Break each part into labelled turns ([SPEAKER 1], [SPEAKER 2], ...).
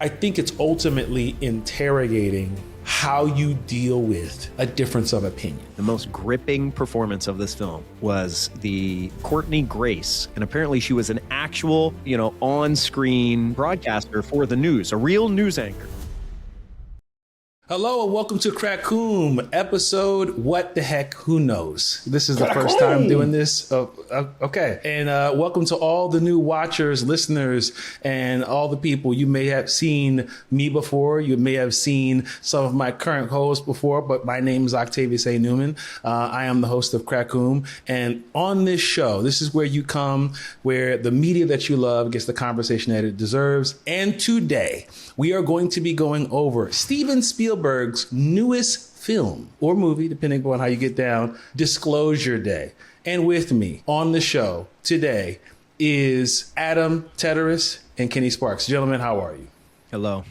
[SPEAKER 1] I think it's ultimately interrogating how you deal with a difference of opinion.
[SPEAKER 2] The most gripping performance of this film was the Courtney Grace. And apparently she was an actual, on-screen broadcaster for the news, a real news anchor.
[SPEAKER 1] Hello and welcome to KRA-KOOM episode What the Heck, Who Knows? This is the first time doing this. Okay. And welcome to all the new watchers, listeners, and all the people. You may have seen me before. You may have seen some of my current hosts before, but my name is Octavius Newman. I am the host of KRA-KOOM. And on this show, this is where you come, where the media that you love gets the conversation that it deserves. And today, we are going to be going over Steven Spielberg's newest film or movie, depending upon how you get down, Disclosure Day. And with me on the show today is Adam, Teterus, and Kenny Sparks. Gentlemen, how are you?
[SPEAKER 2] Hello.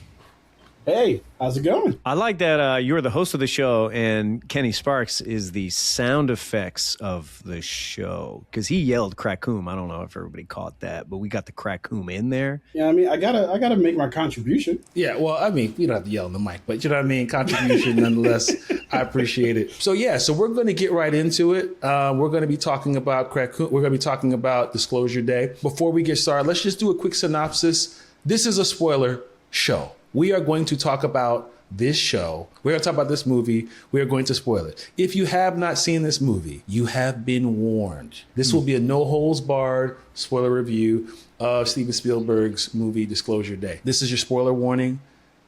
[SPEAKER 3] Hey, how's it going?
[SPEAKER 2] I like that you're the host of the show and Kenny Sparks is the sound effects of the show. Because he yelled KRA-KOOM. I don't know if everybody caught that, but we got the KRA-KOOM in there.
[SPEAKER 3] Yeah, I mean, I gotta make my contribution.
[SPEAKER 1] Yeah, well, I mean, you don't have to yell in the mic, but you know what I mean? Contribution nonetheless. I appreciate it. So we're going to get right into it. We're going to be talking about KRA-KOOM. We're going to be talking about Disclosure Day. Before we get started, let's just do a quick synopsis. This is a spoiler show. We are going to talk about this show. We're going to talk about this movie. We are going to spoil it. If you have not seen this movie, you have been warned. This will be a no holds barred spoiler review of Steven Spielberg's movie Disclosure Day. This is your spoiler warning.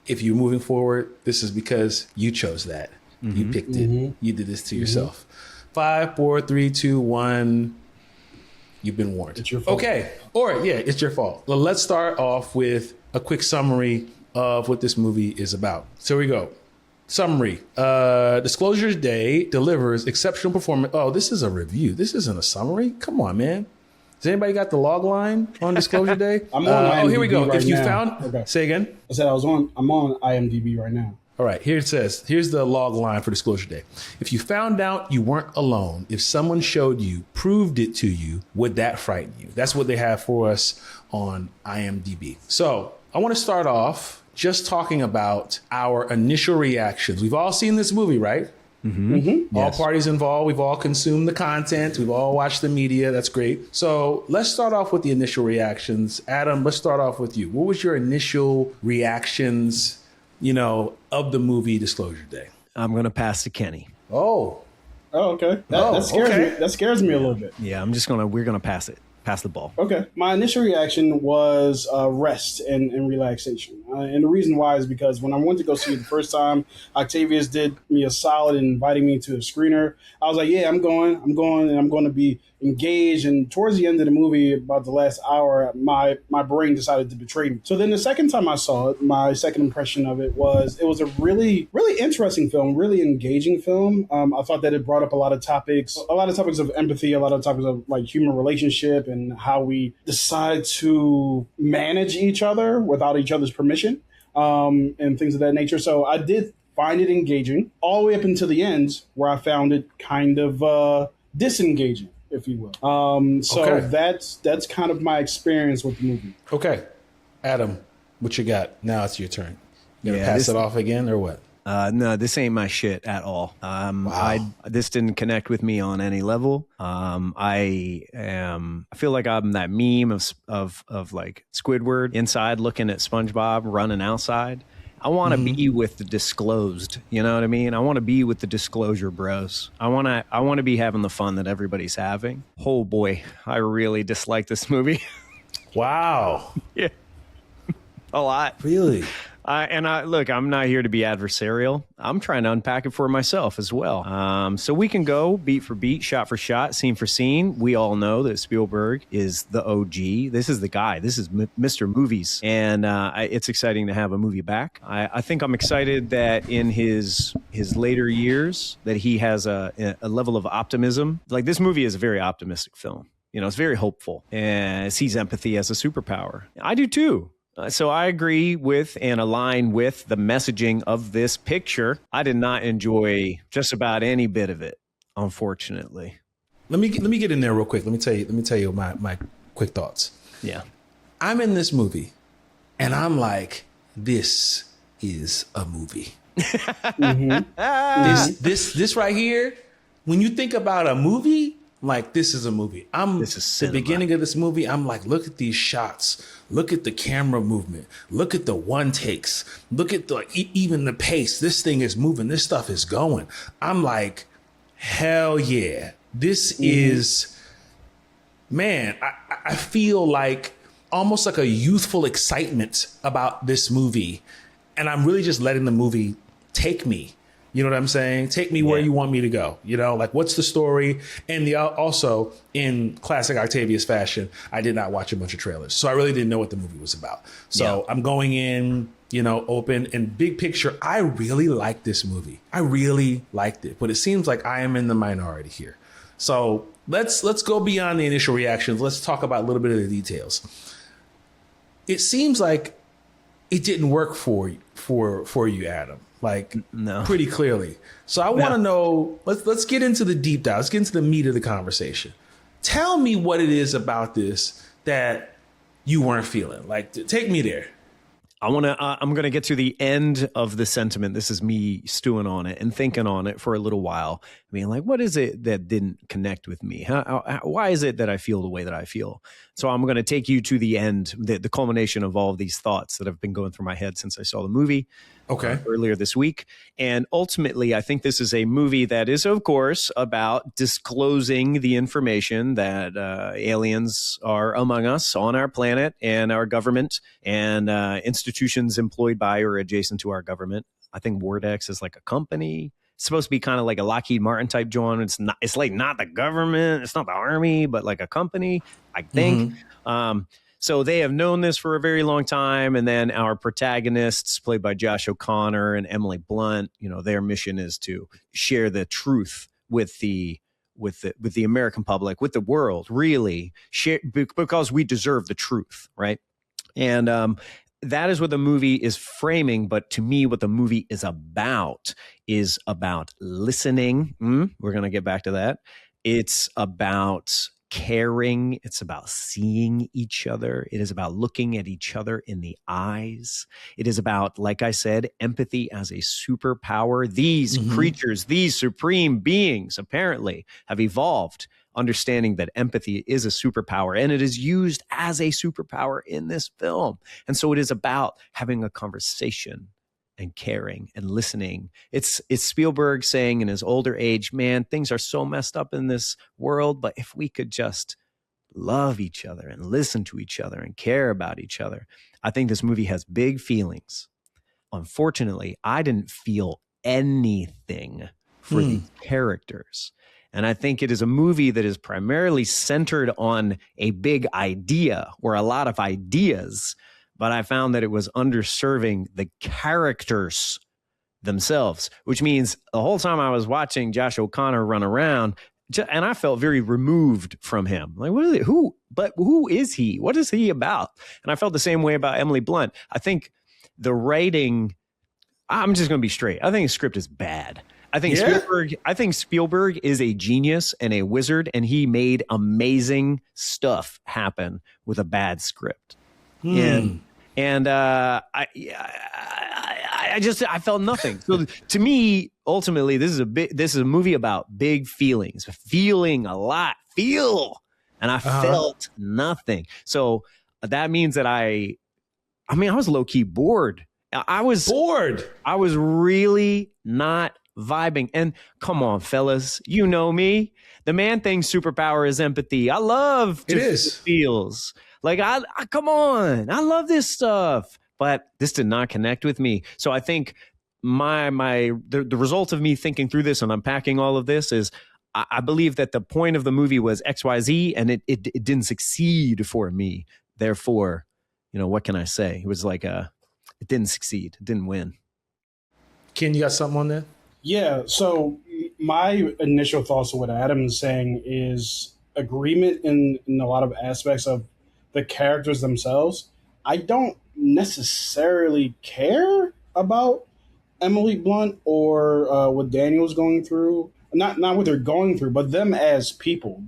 [SPEAKER 1] If you're moving forward, this is because you chose that. Mm-hmm. You picked it. You did this to yourself. 5, 4, 3, 2, 1. You've been warned.
[SPEAKER 3] It's your fault.
[SPEAKER 1] Okay. It's your fault. Well, let's start off with a quick summary of what this movie is about. So here we go. Summary. Disclosure Day delivers exceptional performance. Oh, this is a review. This isn't a summary. Come on, man. Has anybody got the log line on Disclosure Day?
[SPEAKER 3] I'm on IMDb
[SPEAKER 1] here we go.
[SPEAKER 3] Right
[SPEAKER 1] if you
[SPEAKER 3] now.
[SPEAKER 1] found,
[SPEAKER 3] Okay.
[SPEAKER 1] Say again.
[SPEAKER 3] I said I'm on IMDb right now.
[SPEAKER 1] All right, here it says, here's the log line for Disclosure Day. If you found out you weren't alone, if someone showed you, proved it to you, would that frighten you? That's what they have for us on IMDb. So I want to start off just talking about our initial reactions. We've all seen this movie, right?
[SPEAKER 3] Mm-hmm. Mm-hmm.
[SPEAKER 1] All
[SPEAKER 2] Yes.
[SPEAKER 1] parties involved. We've all consumed the content. We've all watched the media. That's great. So let's start off with the initial reactions. Adam, let's start off with you. What was your initial reactions, of the movie Disclosure Day?
[SPEAKER 2] I'm going to pass to Kenny.
[SPEAKER 1] Oh,
[SPEAKER 3] Okay. That scares
[SPEAKER 1] okay.
[SPEAKER 3] me. That scares me a little bit.
[SPEAKER 2] Yeah, we're going to pass it. Pass the ball.
[SPEAKER 3] Okay. My initial reaction was rest and relaxation. And the reason why is because when I went to go see it the first time, Octavius did me a solid in inviting me to a screener. I was like, yeah, I'm going, and I'm going to be engaged. And towards the end of the movie, about the last hour, my brain decided to betray me. So then the second time I saw it, my second impression of it was a really, really interesting film, really engaging film. I thought that it brought up a lot of topics of empathy, a lot of topics of like human relationship and how we decide to manage each other without each other's permission, and things of that nature. So I did find it engaging all the way up until the end, where I found it kind of disengaging, if you will. So that's kind of my experience with the movie.
[SPEAKER 1] okay. Adam, what you got? Now it's your turn. You gonna
[SPEAKER 2] Yeah,
[SPEAKER 1] pass it off again or what?
[SPEAKER 2] No, this ain't my shit at all.
[SPEAKER 1] Wow.
[SPEAKER 2] This didn't connect with me on any level. I feel like I'm that meme of like Squidward inside looking at SpongeBob running outside. I want to be with the disclosed. You know what I mean? I want to be with the disclosure bros. I want to be having the fun that everybody's having. Oh boy, I really dislike this movie.
[SPEAKER 1] Wow.
[SPEAKER 2] Yeah, a lot.
[SPEAKER 1] Really?
[SPEAKER 2] Look, I'm not here to be adversarial. I'm trying to unpack it for myself as well. So we can go beat for beat, shot for shot, scene for scene. We all know that Spielberg is the OG. This is the guy. This is Mr. Movies. And it's exciting to have a movie back. I think I'm excited that in his later years that he has a level of optimism. Like, this movie is a very optimistic film. It's very hopeful and it sees empathy as a superpower. I do too. So I agree with and align with the messaging of this picture. I did not enjoy just about any bit of it, unfortunately.
[SPEAKER 1] Let me get in there real quick. Let me tell you my quick thoughts.
[SPEAKER 2] Yeah.
[SPEAKER 1] I'm in this movie and I'm like, this is a movie.
[SPEAKER 3] Mm-hmm.
[SPEAKER 1] This right here, when you think about a movie, like this is a movie.
[SPEAKER 2] This is
[SPEAKER 1] the
[SPEAKER 2] cinema.
[SPEAKER 1] beginning of this movie, I'm like, look at these shots. Look at the camera movement. Look at the one takes. Look at the even the pace. This thing is moving. This stuff is going. I'm like, hell yeah. This is, man, I feel like almost like a youthful excitement about this movie. And I'm really just letting the movie take me. You know what I'm saying? Take me where you want me to go. You know, like what's the story? And also in classic Octavius fashion, I did not watch a bunch of trailers. So I really didn't know what the movie was about. So I'm going in, you know, open and big picture. I really like this movie. I really liked it, but it seems like I am in the minority here. So let's go beyond the initial reactions. Let's talk about a little bit of the details. It seems like it didn't work for you, Adam. Like pretty clearly. So I want to know, let's get into the deep dive. Let's get into the meat of the conversation. Tell me what it is about this that you weren't feeling. Like, take me there.
[SPEAKER 2] I'm going to get to the end of the sentiment. This is me stewing on it and thinking on it for a little while. I mean, like, what is it that didn't connect with me? Why is it that I feel the way that I feel? So I'm going to take you to the end, the culmination of all of these thoughts that have been going through my head since I saw the movie. Earlier this week. And ultimately, I think this is a movie that is, of course, about disclosing the information that aliens are among us on our planet and our government and institutions employed by or adjacent to our government. I think Wardex is like a company. It's supposed to be kind of like a Lockheed Martin type joint. It's like not the government. It's not the army, but like a company, I think. So they have known this for a very long time. And then our protagonists, played by Josh O'Connor and Emily Blunt, you know, their mission is to share the truth with the American public, with the world, really, because we deserve the truth, right? And that is what the movie is framing. But to me, what the movie is about listening. We're going to get back to that. It's about caring. It's about seeing each other. It is about looking at each other in the eyes. It is about, like I said, empathy as a superpower. These creatures, these supreme beings, apparently have evolved understanding that empathy is a superpower, and it is used as a superpower in this film. And so it is about having a conversation and caring and listening. It's Spielberg saying in his older age, man, things are so messed up in this world, but if we could just love each other and listen to each other and care about each other. I think this movie has big feelings. Unfortunately, I didn't feel anything for the characters. And I think it is a movie that is primarily centered on a big idea or a lot of ideas, but I found that it was underserving the characters themselves, which means the whole time I was watching Josh O'Connor run around, and I felt very removed from him. Like, who is he? What is he about? And I felt the same way about Emily Blunt. I think the writing, I'm just going to be straight. I think the script is bad. I think Spielberg is a genius and a wizard, and he made amazing stuff happen with a bad script. I felt nothing. So to me, ultimately, this is a movie about big feelings, feeling a lot, and I felt nothing. So that means that I was low key bored. I was bored. I was really not vibing. And come on, fellas, you know me. The man thing's superpower is empathy. I love to feel feels. Like, I come on, I love this stuff, but this did not connect with me. So I think the result of me thinking through this and unpacking all of this is I believe that the point of the movie was XYZ, and it didn't succeed for me. Therefore, you know, what can I say? It was like it didn't succeed. It didn't win.
[SPEAKER 1] Ken, you got something on that? Yeah.
[SPEAKER 3] So my initial thoughts of what Adam is saying is agreement in a lot of aspects of the characters themselves. I don't necessarily care about Emily Blunt or what Daniel's going through. Not what they're going through, but them as people.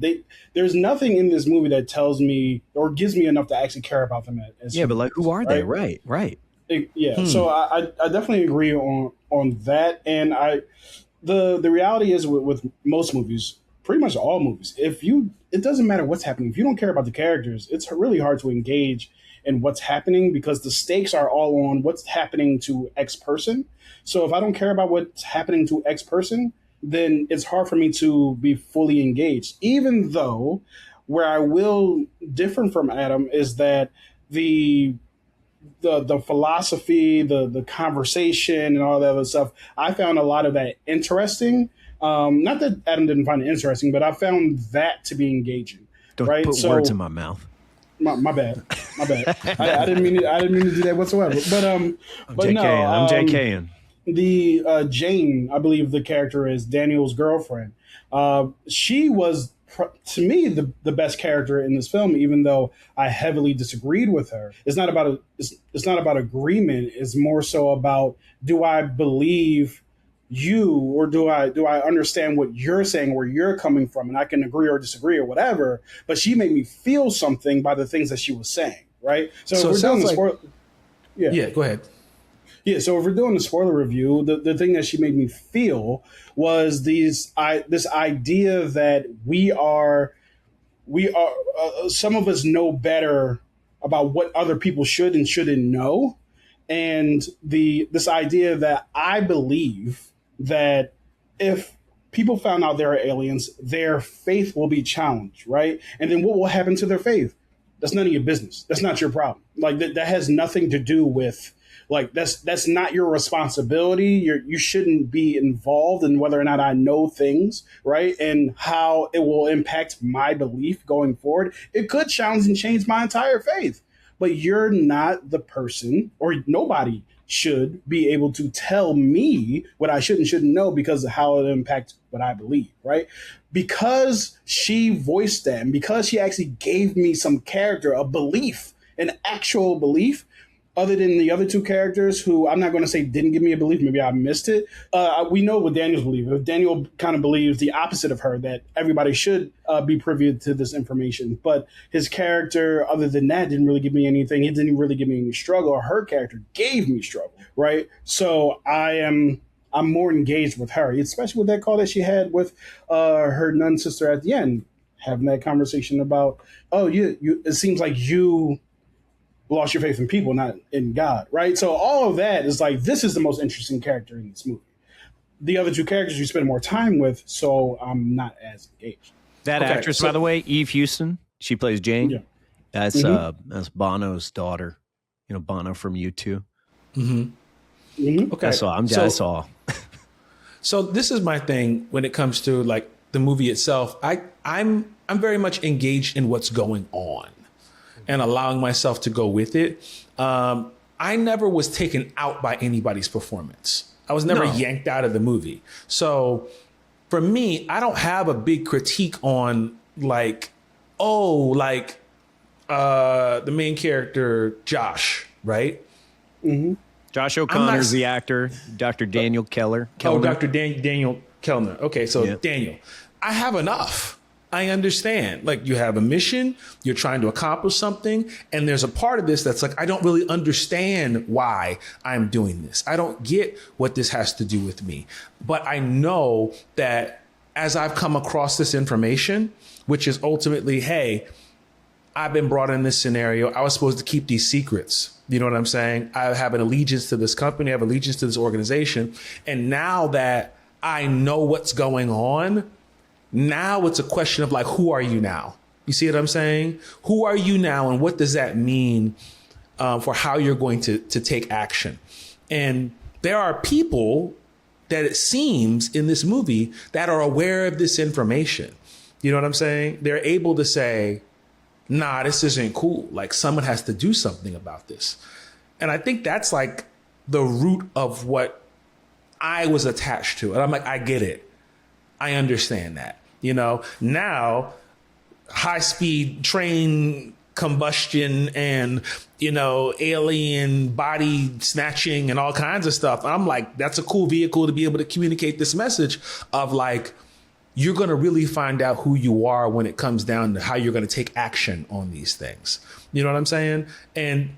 [SPEAKER 3] There's nothing in this movie that tells me or gives me enough to actually care about them as
[SPEAKER 2] but like, who are they? Right.
[SPEAKER 3] So I definitely agree on that, and the reality is with most movies, pretty much all movies, it doesn't matter what's happening. If you don't care about the characters, it's really hard to engage in what's happening because the stakes are all on what's happening to X person. So if I don't care about what's happening to X person, then it's hard for me to be fully engaged. Even though where I will differ from Adam is that the philosophy, the conversation, and all that other stuff, I found a lot of that interesting. Not that Adam didn't find it interesting, but I found that to be engaging.
[SPEAKER 2] Don't
[SPEAKER 3] right?
[SPEAKER 2] put words in my mouth.
[SPEAKER 3] My bad. I didn't mean to do that whatsoever. But
[SPEAKER 2] I'm JKing.
[SPEAKER 3] The Jane, I believe the character is Daniel's girlfriend. She was, to me, the best character in this film, even though I heavily disagreed with her. It's not about agreement. It's more so about, do I believe you, or do I understand what you're saying, where you're coming from, and I can agree or disagree or whatever. But she made me feel something by the things that she was saying. Right. So we're doing this.
[SPEAKER 1] Yeah. Go ahead.
[SPEAKER 3] Yeah, so if we're doing a spoiler review, the thing that she made me feel was this idea that we are some of us know better about what other people should and shouldn't know, and this idea that I believe that if people found out there are aliens, their faith will be challenged, right? And then what will happen to their faith? That's none of your business. That's not your problem. Like that has nothing to do with. Like that's not your responsibility. You shouldn't be involved in whether or not I know things, right? And how it will impact my belief going forward. It could challenge and change my entire faith, but you're not the person, or nobody should be able to tell me what I should and shouldn't know because of how it impacts what I believe, right? Because she voiced that, and because she actually gave me some character, a belief, an actual belief, other than the other two characters who I'm not going to say didn't give me a belief, maybe I missed it. We know what Daniel's belief. If Daniel kind of believes the opposite of her, that everybody should be privy to this information. But his character, other than that, didn't really give me anything. He didn't really give me any struggle. Her character gave me struggle, right? So I'm more engaged with her, especially with that call that she had with her nun sister at the end, having that conversation about, it seems like you lost your faith in people, not in God, right? So all of that is like, this is the most interesting character in this movie. The other two characters you spend more time with, so I'm not as engaged.
[SPEAKER 2] That actress, by the way, Eve Houston, she plays Jane. Yeah. That's Bono's daughter. You know, Bono from U2. Mm-hmm. Mm-hmm. Okay. That's all.
[SPEAKER 1] So this is my thing when it comes to like the movie itself. I'm very much engaged in what's going on and allowing myself to go with it. I never was taken out by anybody's performance. I was never yanked out of the movie. So for me, I don't have a big critique on the main character, Josh, right?
[SPEAKER 3] Mm-hmm.
[SPEAKER 2] Josh O'Connor's the actor, Dr. Daniel Kellner.
[SPEAKER 1] Oh, Dr. Daniel Kellner. Okay, so Daniel. I have enough. I understand. Like, you have a mission, you're trying to accomplish something, and there's a part of this that's like, I don't really understand why I'm doing this. I don't get what this has to do with me. But I know that as I've come across this information, which is ultimately, hey, I've been brought in this scenario. I was supposed to keep these secrets. You know what I'm saying? I have an allegiance to this company. I have allegiance to this organization. And now that I know what's going on, now it's a question of like, who are you now? You see what I'm saying? Who are you now? And what does that mean for how you're going to take action? And there are people that it seems in this movie that are aware of this information. You know what I'm saying? They're able to say, nah, this isn't cool. Like, someone has to do something about this. And I think that's like the root of what I was attached to. And I'm like, I get it. I understand that. You know, now high-speed train combustion and, you know, alien body snatching and all kinds of stuff. I'm like, that's a cool vehicle to be able to communicate this message of like, you're going to really find out who you are when it comes down to how you're going to take action on these things. You know what I'm saying? And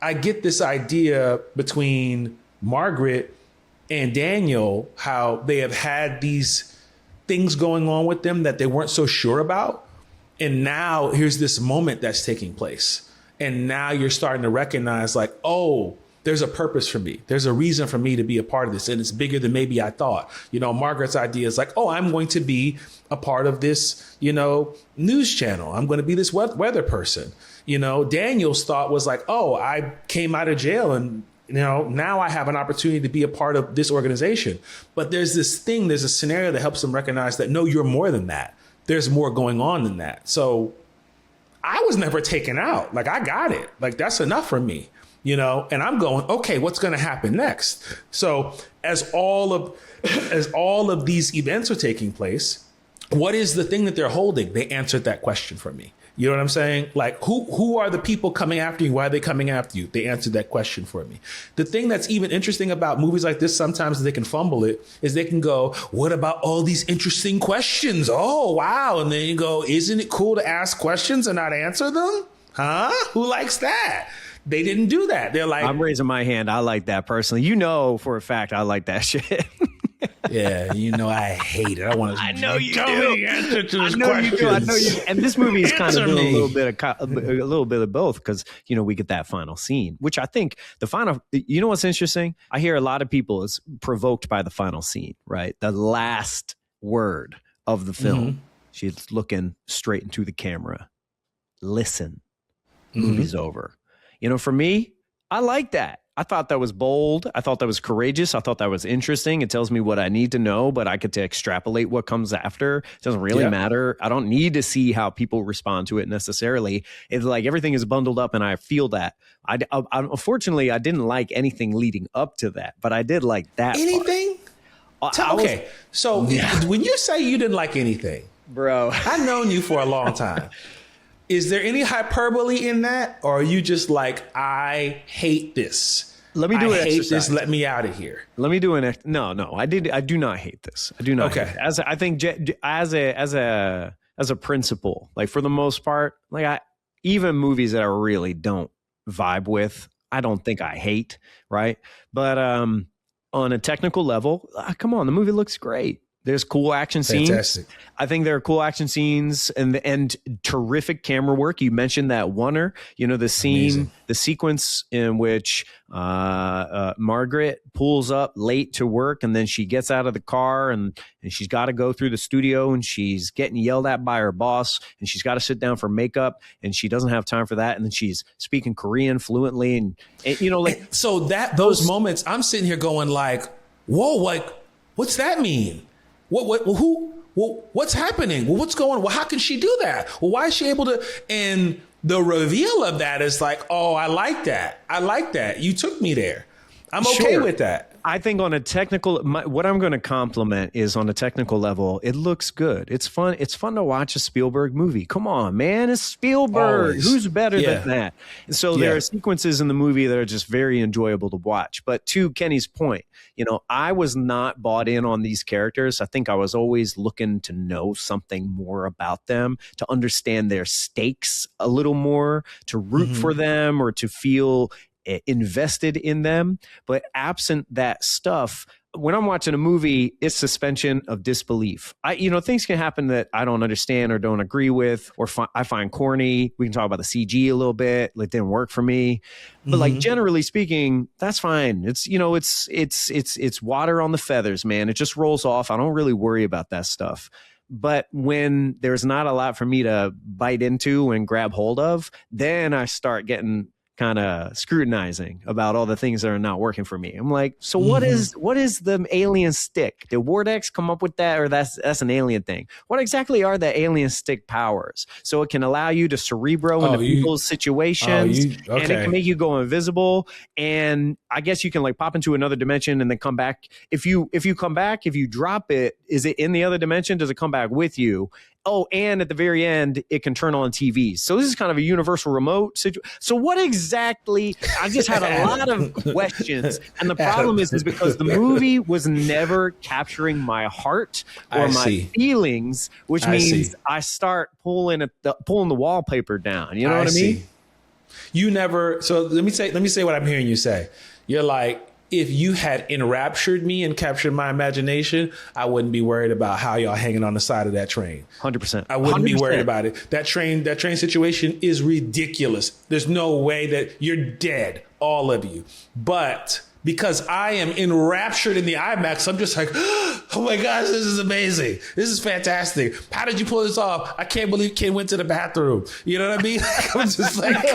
[SPEAKER 1] I get this idea between Margaret and Daniel, how they have had these things going on with them that they weren't so sure about. And now here's this moment that's taking place. And now you're starting to recognize like, oh, there's a purpose for me. There's a reason for me to be a part of this. And it's bigger than maybe I thought. You know, Margaret's idea is like, oh, I'm going to be a part of this, you know, news channel. I'm going to be this weather person. You know, Daniel's thought was like, oh, I came out of jail and, you know, now I have an opportunity to be a part of this organization. But there's this thing, there's a scenario that helps them recognize that, no, you're more than that. There's more going on than that. So I was never taken out. Like, I got it. Like, that's enough for me. You know, and I'm going, okay, what's going to happen next? So as all of these events are taking place, what is the thing that they're holding? They answered that question for me. You know what I'm saying? Like, who are the people coming after you? Why are they coming after you? They answered that question for me. The thing that's even interesting about movies like this, sometimes they can fumble it, is they can go, what about all these interesting questions? Oh, wow. And then you go, isn't it cool to ask questions and not answer them? Huh? Who likes that? They didn't do that. They're like,
[SPEAKER 2] I'm raising my hand. I like that personally. You know, for a fact, I like that shit.
[SPEAKER 1] Yeah, you know, I hate it. I want to.
[SPEAKER 2] I know you
[SPEAKER 1] tell
[SPEAKER 2] do.
[SPEAKER 1] me the answer to this
[SPEAKER 2] I know
[SPEAKER 1] question.
[SPEAKER 2] you do. I know you. And this movie is kind of
[SPEAKER 1] Answer
[SPEAKER 2] doing
[SPEAKER 1] me.
[SPEAKER 2] a little bit of both because you know we get that final scene, which I think the final. You know what's interesting? I hear a lot of people is provoked by the final scene, right? The last word of the film.
[SPEAKER 1] Mm-hmm.
[SPEAKER 2] She's looking straight into the camera. Listen, movie's over. You know, for me, I like that. I thought that was bold. I thought that was courageous. I thought that was interesting. It tells me what I need to know, but I get to extrapolate what comes after. It doesn't really matter. I don't need to see how people respond to it necessarily. It's like everything is bundled up and I feel that. Unfortunately, I didn't like anything leading up to that, but I did like that.
[SPEAKER 1] Anything? Okay. So when you say you didn't like anything,
[SPEAKER 2] bro,
[SPEAKER 1] I've known you for a long time. Is there any hyperbole in that? Or are you just like, I hate this.
[SPEAKER 2] Let me do
[SPEAKER 1] I
[SPEAKER 2] an
[SPEAKER 1] hate
[SPEAKER 2] exercise.
[SPEAKER 1] this. Let me out of here.
[SPEAKER 2] Let me do an no. I do not hate this. I do not.
[SPEAKER 1] Okay.
[SPEAKER 2] Hate it. I think as a principle, like for the most part, like even movies that I really don't vibe with, I don't think I hate. Right. But on a technical level, come on, the movie looks great. There's cool action scenes.
[SPEAKER 1] Fantastic.
[SPEAKER 2] I think there are cool action scenes and terrific camera work. You mentioned that oneer, you know, the scene, amazing. The sequence in which Margaret pulls up late to work and then she gets out of the car and she's got to go through the studio and she's getting yelled at by her boss and she's got to sit down for makeup and she doesn't have time for that. And then she's speaking Korean fluently and you know, like.
[SPEAKER 1] And so those moments, I'm sitting here going like, whoa, like, what's that mean? What's happening? Well, what's going on? Well, how can she do that? Well, why is she able to? And the reveal of that is like, oh, I like that. I like that. You took me there. I'm okay with that.
[SPEAKER 2] I think on a technical, what I'm going to compliment is on a technical level, it looks good. It's fun. It's fun to watch a Spielberg movie. Come on, man. It's Spielberg.
[SPEAKER 1] Always.
[SPEAKER 2] Who's better than that? And so there are sequences in the movie that are just very enjoyable to watch. But to Kenny's point, you know, I was not bought in on these characters. I think I was always looking to know something more about them, to understand their stakes a little more, to root for them or to feel invested in them. But absent that stuff, when I'm watching a movie, it's suspension of disbelief. Things can happen that I don't understand or don't agree with, or I find corny. We can talk about the CG a little bit. It didn't work for me, but like generally speaking, that's fine. It's it's water on the feathers, man. It just rolls off. I don't really worry about that stuff. But when there's not a lot for me to bite into and grab hold of, then I start getting kind of scrutinizing about all the things that are not working for me. I'm like, so what is the alien stick? Did Wardex come up with that, or that's an alien thing? What exactly are the alien stick powers? So it can allow you to cerebro into people's situations, and it can make you go invisible. And I guess you can like pop into another dimension and then come back. If you come back, if you drop it, is it in the other dimension? Does it come back with you? Oh, and at the very end, it can turn on TVs. So this is kind of a universal remote situation. So what exactly? I just had a lot of questions. And the problem is because the movie was never capturing my heart or my feelings, which means I start pulling the wallpaper down. You know what I mean?
[SPEAKER 1] You never. So let me say what I'm hearing you say. You're like, if you had enraptured me and captured my imagination, I wouldn't be worried about how y'all hanging on the side of that train.
[SPEAKER 2] 100%.
[SPEAKER 1] I wouldn't
[SPEAKER 2] 100%.
[SPEAKER 1] be worried about it. That train situation is ridiculous. There's no way that you're dead, all of you. But because I am enraptured in the IMAX, I'm just like, oh my gosh, this is amazing. This is fantastic. How did you pull this off? I can't believe Ken went to the bathroom. You know what I mean? I'm just like, oh my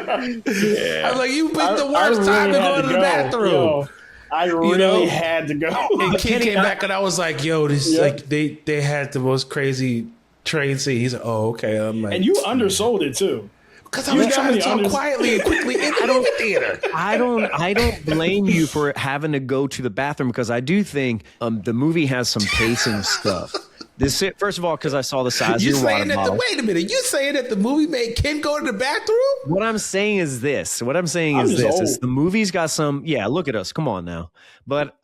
[SPEAKER 1] gosh. Yeah. I'm like, you picked the worst time to go to the bathroom.
[SPEAKER 3] Yo, I really had to go.
[SPEAKER 1] And Ken came back and I was like, yo, this is like, they had the most crazy train scene. He's like, oh, okay. I'm like,
[SPEAKER 3] and you undersold it too.
[SPEAKER 1] Because I was trying to talk quietly and quickly in the movie theater.
[SPEAKER 2] I don't blame you for having to go to the bathroom, because I do think the movie has some pacing stuff. First of all, because I saw the size of your water bottle.
[SPEAKER 1] Wait a minute. You saying that the movie made Ken go to the bathroom?
[SPEAKER 2] What I'm saying is this. Is the movie's got some. Yeah, look at us. Come on now. But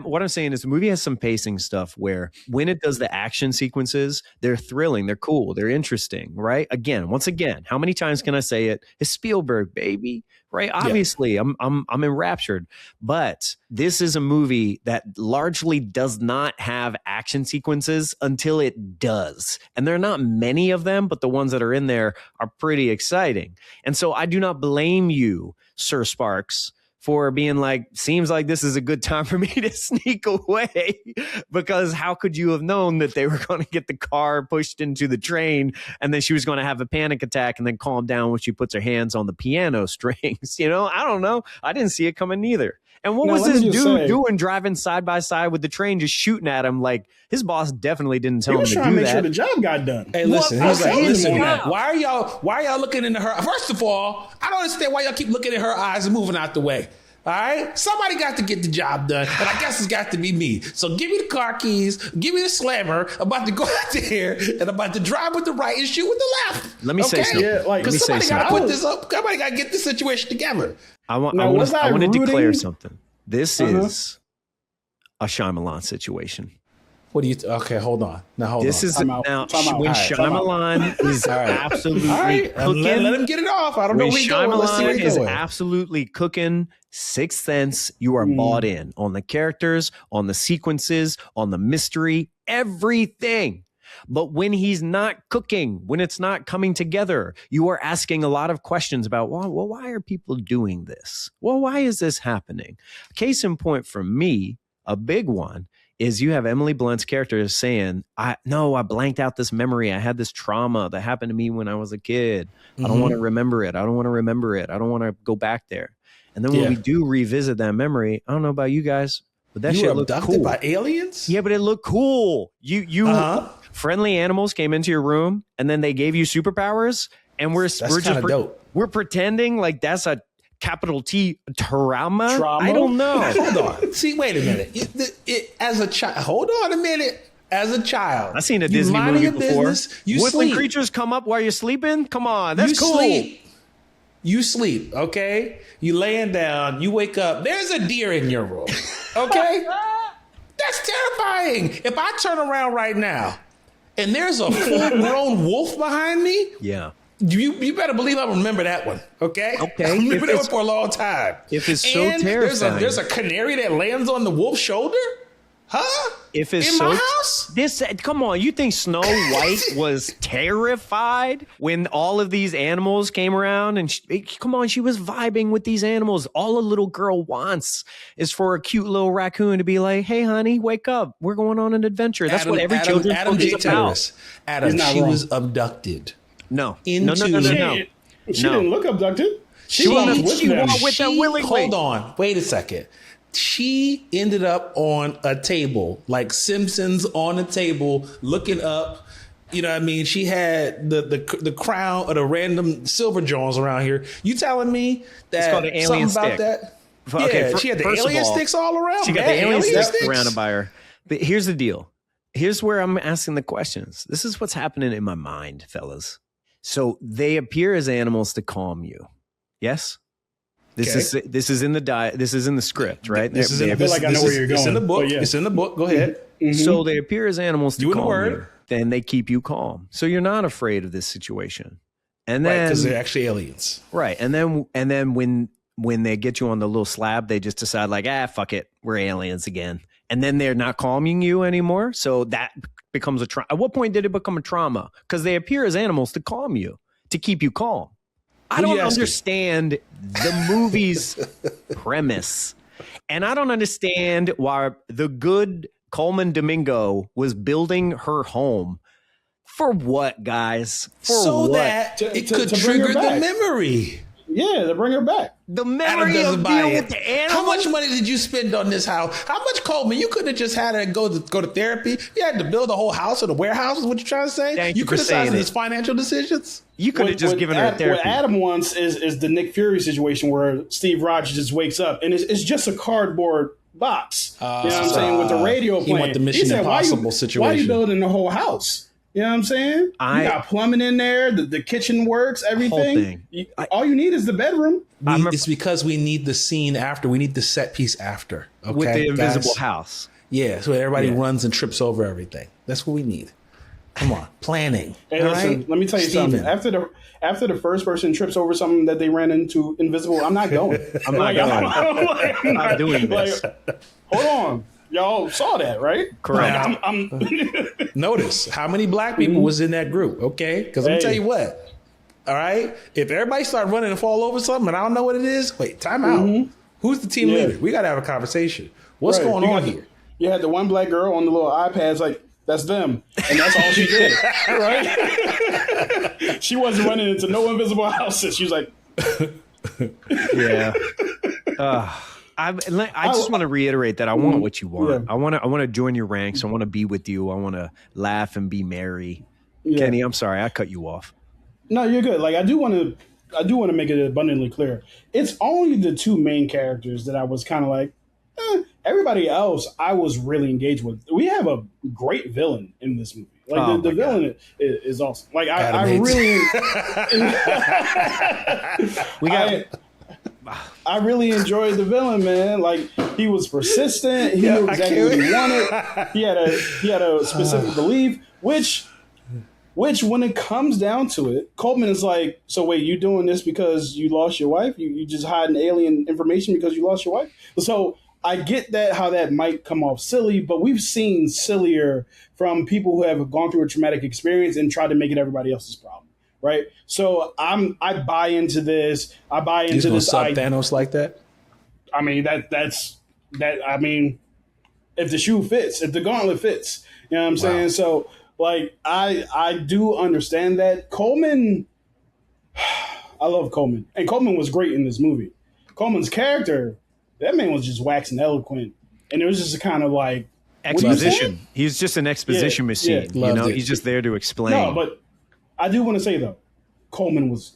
[SPEAKER 2] what I'm saying is the movie has some pacing stuff where when it does the action sequences, they're thrilling, they're cool, they're interesting, right? Once again, how many times can I say it? It's Spielberg, baby. Right. Obviously, I'm enraptured. But this is a movie that largely does not have action sequences until it does. And there are not many of them, but the ones that are in there are pretty exciting. And so I do not blame you, Sir Sparks, for being like, seems like this is a good time for me to sneak away, because how could you have known that they were going to get the car pushed into the train and then she was going to have a panic attack and then calm down when she puts her hands on the piano strings? You know, I don't know. I didn't see it coming either. And what was this dude doing driving side by side with the train, just shooting at him? Like, his boss definitely didn't tell him to do that. He was trying to
[SPEAKER 3] make sure the job got done.
[SPEAKER 1] Hey, listen, he's like, listen, man, why are y'all looking into her? First of all, I don't understand why y'all keep looking at her eyes and moving out the way. All right, somebody got to get the job done, and I guess it's got to be me. So give me the car keys, give me the slammer. I'm about to go out there, and I'm about to drive with the right and shoot with the left.
[SPEAKER 2] Let me say something.
[SPEAKER 1] Because somebody got to put this up. Somebody got to get this situation together.
[SPEAKER 2] I want to declare something. This is a Shyamalan situation.
[SPEAKER 1] What do you? Okay, hold on. Now hold on.
[SPEAKER 2] This is when Shyamalan is absolutely cooking.
[SPEAKER 1] Let him get it off. I don't know where he's going. Let's see where he's going.
[SPEAKER 2] Absolutely cooking. Sixth Sense. You are bought in on the characters, on the sequences, on the mystery, everything. But when he's not cooking, when it's not coming together, you are asking a lot of questions about, well, why are people doing this? Well, why is this happening? Case in point for me, a big one, is you have Emily Blunt's character saying, I blanked out this memory. I had this trauma that happened to me when I was a kid. I don't want to remember it. I don't want to remember it. I don't want to go back there. And then when we do revisit that memory, I don't know about you guys, but that shit looked cool.
[SPEAKER 1] By aliens?
[SPEAKER 2] Yeah, but it looked cool. Friendly animals came into your room and then they gave you superpowers, and we're just dope. We're pretending like that's a capital T trauma. I don't know.
[SPEAKER 1] Hold on. See, wait a minute. As a child, hold on a minute. As a child,
[SPEAKER 2] I've seen a Disney movie before.
[SPEAKER 1] Woodland
[SPEAKER 2] creatures come up while you're sleeping. Come on, that's cool.
[SPEAKER 1] You sleep, okay? You laying down. You wake up. There's a deer in your room, okay? That's terrifying. If I turn around right now and there's a full-grown wolf behind me, you better believe I remember that one, okay?
[SPEAKER 2] Okay.
[SPEAKER 1] I remember that one for a long time.
[SPEAKER 2] If it's so terrifying.
[SPEAKER 1] There's a canary that lands on the wolf's shoulder? Huh?
[SPEAKER 2] If it's
[SPEAKER 1] in my house?
[SPEAKER 2] Come on, you think Snow White was terrified when all of these animals came around? And she was vibing with these animals. All a little girl wants is for a cute little raccoon to be like, "Hey, honey, wake up. We're going on an adventure." That's what every children's book is about.
[SPEAKER 1] Adam, she was abducted.
[SPEAKER 2] No.
[SPEAKER 3] She didn't look abducted. She walked with them willingly.
[SPEAKER 1] Hold on. Wait a second. She ended up on a table, like Simpsons on a table, looking up. You know what I mean? She had the crown of the random silver Jones around here. You telling me that something about that? She had the alien sticks all around.
[SPEAKER 2] She got the alien sticks surrounded by her. But here's the deal. Here's where I'm asking the questions. This is what's happening in my mind, fellas. So they appear as animals to calm you. Yes? This is in the script, right?
[SPEAKER 3] I feel like I know where you're going.
[SPEAKER 1] It's in the book. It's in the book. Go ahead.
[SPEAKER 2] Mm-hmm. So they appear as animals to calm you. Then they keep you calm. So you're not afraid of this situation. And then
[SPEAKER 1] because they're actually aliens.
[SPEAKER 2] Right. And then when they get you on the little slab, they just decide like, fuck it, we're aliens again. And then they're not calming you anymore. So that becomes a trauma. At what point did it become a trauma? Because they appear as animals to calm you, to keep you calm. I don't understand the movie's premise. And I don't understand why the good Coleman Domingo was building her home. For what, guys?
[SPEAKER 1] So that it could trigger the memory.
[SPEAKER 3] Yeah, to bring her back.
[SPEAKER 2] The memory of being with the animals.
[SPEAKER 1] How much money did you spend on this house? How much, Coleman? You could have just had her go to therapy. You had to build a whole house or the warehouse is what you're trying to say? You could have decided his financial decisions.
[SPEAKER 2] You could have just given her therapy.
[SPEAKER 3] What Adam wants is the Nick Fury situation where Steve Rogers just wakes up and it's just a cardboard box. You know what I'm saying? With the radio playing.
[SPEAKER 1] He want the Mission Impossible situation.
[SPEAKER 3] Why are you building the whole house? You know what I'm saying? You got plumbing in there, the kitchen works, everything. All you need is the bedroom.
[SPEAKER 1] It's because we need the scene after. We need the set piece after. Okay,
[SPEAKER 2] with the invisible house.
[SPEAKER 1] Yeah, so everybody runs and trips over everything. That's what we need. Come on, planning.
[SPEAKER 3] Hey, listen, let me tell you something. After the first person trips over something that they ran into invisible, I'm not going.
[SPEAKER 2] I'm not doing this.
[SPEAKER 3] Hold on. Y'all saw that, right?
[SPEAKER 2] Correct.
[SPEAKER 1] Notice how many black people was in that group, okay? Because let me tell you what, all right? If everybody start running and fall over something and I don't know what it is, wait, time out. Who's the team leader? We got to have a conversation. What's going on here?
[SPEAKER 3] You had the one black girl on the little iPads like, that's them. And that's all she did, right? She wasn't running into no invisible houses. She was like...
[SPEAKER 2] Yeah. I just want to reiterate that I want what you want. Yeah. I want to join your ranks. I want to be with you. I want to laugh and be merry. Yeah. Kenny, I'm sorry I cut you off.
[SPEAKER 3] No, you're good. Like I do want to make it abundantly clear. It's only the two main characters that I was kind of like. Everybody else, I was really engaged with. We have a great villain in this movie. Like the villain is awesome. Like I really, I really enjoyed the villain, man. Like he was persistent. He knew exactly what he wanted. He had a specific belief, which when it comes down to it, Coleman is like, so wait, you doing this because you lost your wife? You just hiding alien information because you lost your wife? So I get that how that might come off silly, but we've seen sillier from people who have gone through a traumatic experience and tried to make it everybody else's problem. Right, so I buy into this. I buy into this.
[SPEAKER 1] Sub Thanos like that.
[SPEAKER 3] I mean that's. I mean, if the shoe fits, if the gauntlet fits, you know what I'm saying. So like I do understand that Coleman. I love Coleman, and Coleman was great in this movie. Coleman's character, that man was just waxing eloquent, and it was just a kind of like
[SPEAKER 2] exposition. He's just an exposition machine. You know, he's just there to explain.
[SPEAKER 3] No, but. I do want to say, though, Coleman was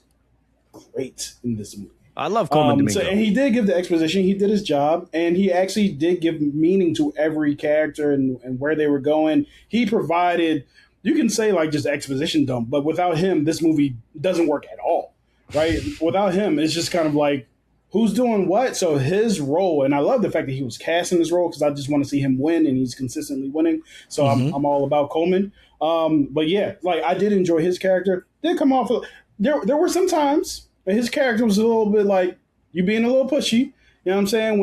[SPEAKER 3] great in this movie.
[SPEAKER 2] I love Coleman Domingo.
[SPEAKER 3] And he did give the exposition. He did his job. And he actually did give meaning to every character and where they were going. He provided, you can say, like, just exposition dump. But without him, this movie doesn't work at all. Right? Without him, it's just kind of like, who's doing what? So his role, and I love the fact that he was cast in this role because I just want to see him win, and he's consistently winning. So I'm all about Coleman. But yeah, like I did enjoy his character. Did come off. There were some times that his character was a little bit like you being a little pushy. You know what I'm saying?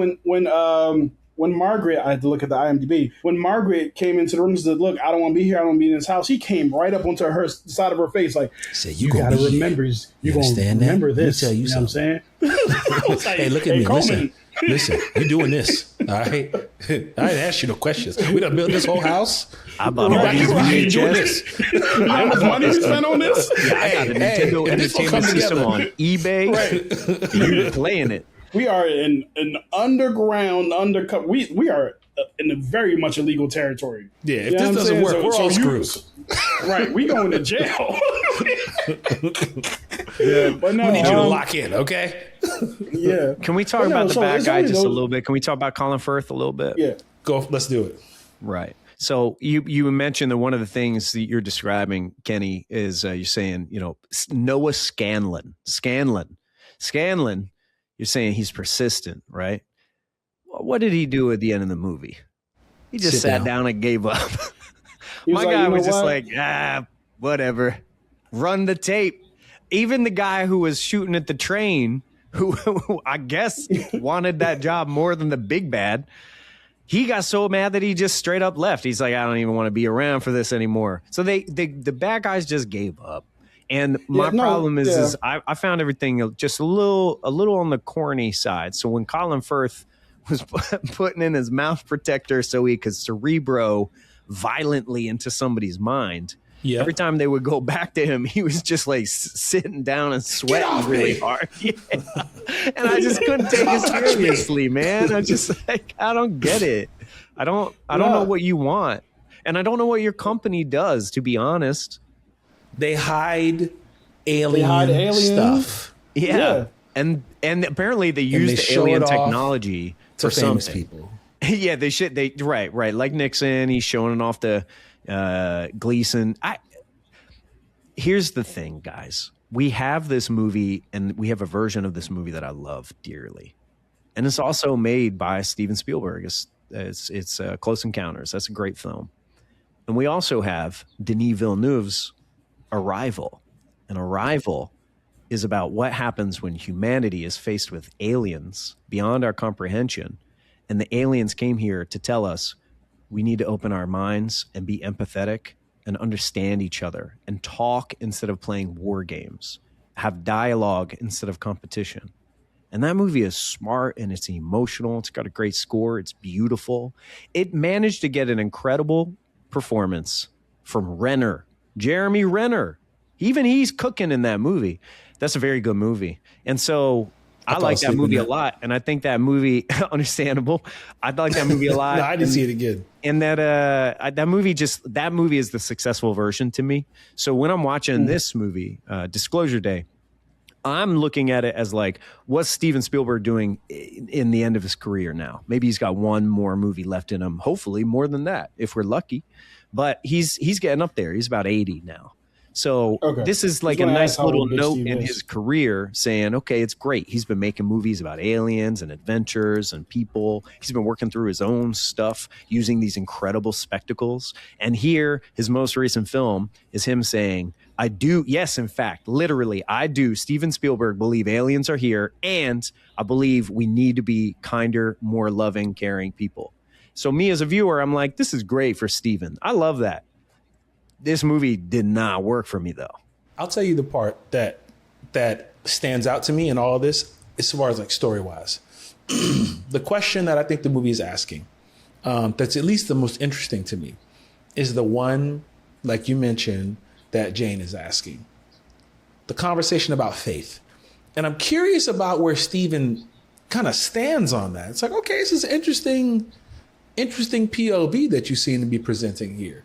[SPEAKER 3] When Margaret, I had to look at the IMDb. When Margaret came into the room and said, "Look, I don't want to be here. I don't want to be in this house." He came right up onto her side of her face, like, "You got to remember. You gonna remember this."
[SPEAKER 1] Let me tell you something.
[SPEAKER 3] Know what I'm saying?
[SPEAKER 1] Hey, look at me. Listen. You doing this? All right. I didn't ask you no questions. We done built this whole house.
[SPEAKER 2] I bought all these
[SPEAKER 3] VHS. How much money you spent on this?
[SPEAKER 2] Yeah, I got a Nintendo Entertainment System on eBay. Right. You're playing it.
[SPEAKER 3] We are in an underground, undercover. We are in a very much illegal territory.
[SPEAKER 1] Yeah, if this doesn't work, we're all screwed.
[SPEAKER 3] Right, we going to jail. Yeah, but no,
[SPEAKER 1] we need you to lock in, okay?
[SPEAKER 3] Yeah.
[SPEAKER 2] Can we talk about the bad guy just a little bit? Can we talk about Colin Firth a little bit?
[SPEAKER 3] Yeah.
[SPEAKER 1] Go. Let's do it.
[SPEAKER 2] Right. So you mentioned that one of the things that you're describing, Kenny, is you're saying, Noah Scanlon. You're saying he's persistent, right? What did he do at the end of the movie? He just sat down and gave up. My guy was just like, whatever. Run the tape. even the guy who was shooting at the train, who I guess wanted that job more than the big bad, he got so mad that he just straight up left. He's like, I don't even want to be around for this anymore. So the bad guys just gave up. And my problem is I found everything just a little on the corny side. So when Colin Firth was putting in his mouth protector so he could cerebro violently into somebody's mind, every time they would go back to him, he was just like sitting down and sweating really hard. Yeah. And I just couldn't take it seriously, man. I just like, I don't get it. I don't know what you want. And I don't know what your company does, to be honest.
[SPEAKER 1] They hide alien stuff.
[SPEAKER 2] Yeah. And apparently they use the alien technology
[SPEAKER 1] to
[SPEAKER 2] for
[SPEAKER 1] famous
[SPEAKER 2] something.
[SPEAKER 1] people.
[SPEAKER 2] Yeah, they should. Right. Like Nixon, he's showing it off to Gleason. Here's the thing, guys. We have this movie, and we have a version of this movie that I love dearly, and it's also made by Steven Spielberg. It's Close Encounters. That's a great film, and we also have Denis Villeneuve's Arrival. And Arrival is about what happens when humanity is faced with aliens beyond our comprehension. And the aliens came here to tell us we need to open our minds and be empathetic and understand each other and talk instead of playing war games, have dialogue instead of competition. And that movie is smart and it's emotional. It's got a great score. It's beautiful. It managed to get an incredible performance from Jeremy Renner. Even he's cooking in that movie. That's a very good movie. And so I like that movie a lot. And I think that movie, understandable. I like that movie a lot.
[SPEAKER 1] No, I didn't see it again.
[SPEAKER 2] And that movie is the successful version to me. So when I'm watching this movie, Disclosure Day, I'm looking at it as like, what's Steven Spielberg doing in the end of his career now? Maybe he's got one more movie left in him. Hopefully more than that, if we're lucky. But he's getting up there. He's about 80 now. So this is like a nice little note in his career saying, okay, it's great. He's been making movies about aliens and adventures and people. He's been working through his own stuff using these incredible spectacles. And here, his most recent film is him saying, I do. Yes, in fact, literally, I do. Steven Spielberg believe aliens are here. And I believe we need to be kinder, more loving, caring people. So me as a viewer, I'm like, this is great for Steven. I love that. This movie did not work for me, though.
[SPEAKER 1] I'll tell you the part that stands out to me in all of this, as far as like story-wise. The question that I think the movie is asking, that's at least the most interesting to me, is the one, like you mentioned, that Jane is asking. The conversation about faith. And I'm curious about where Steven kind of stands on that. It's like, okay, this is interesting POV that you seem to be presenting here.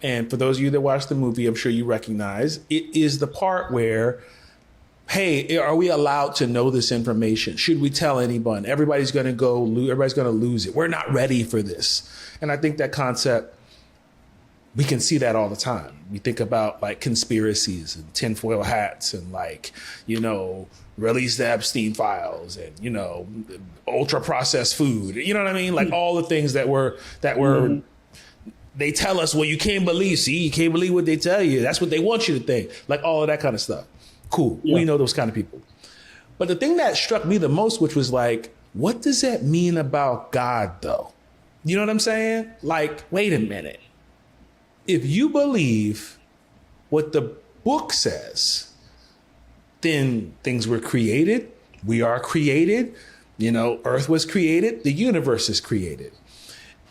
[SPEAKER 1] And for those of you that watch the movie, I'm sure you recognize it is the part where, hey, are we allowed to know this information? Should we tell anyone? Everybody's going to lose it. We're not ready for this. And I think that concept, we can see that all the time. We think about like conspiracies and tinfoil hats and like, release the Epstein files and, ultra processed food. You know what I mean? Like all the things that were they tell us, well, you can't believe what they tell you. That's what they want you to think. Like all of that kind of stuff. Cool. Yeah. We know those kind of people. But the thing that struck me the most, which was like, what does that mean about God, though? You know what I'm saying? Like, wait a minute. If you believe what the book says, then things were created. We are created. Earth was created. The universe is created.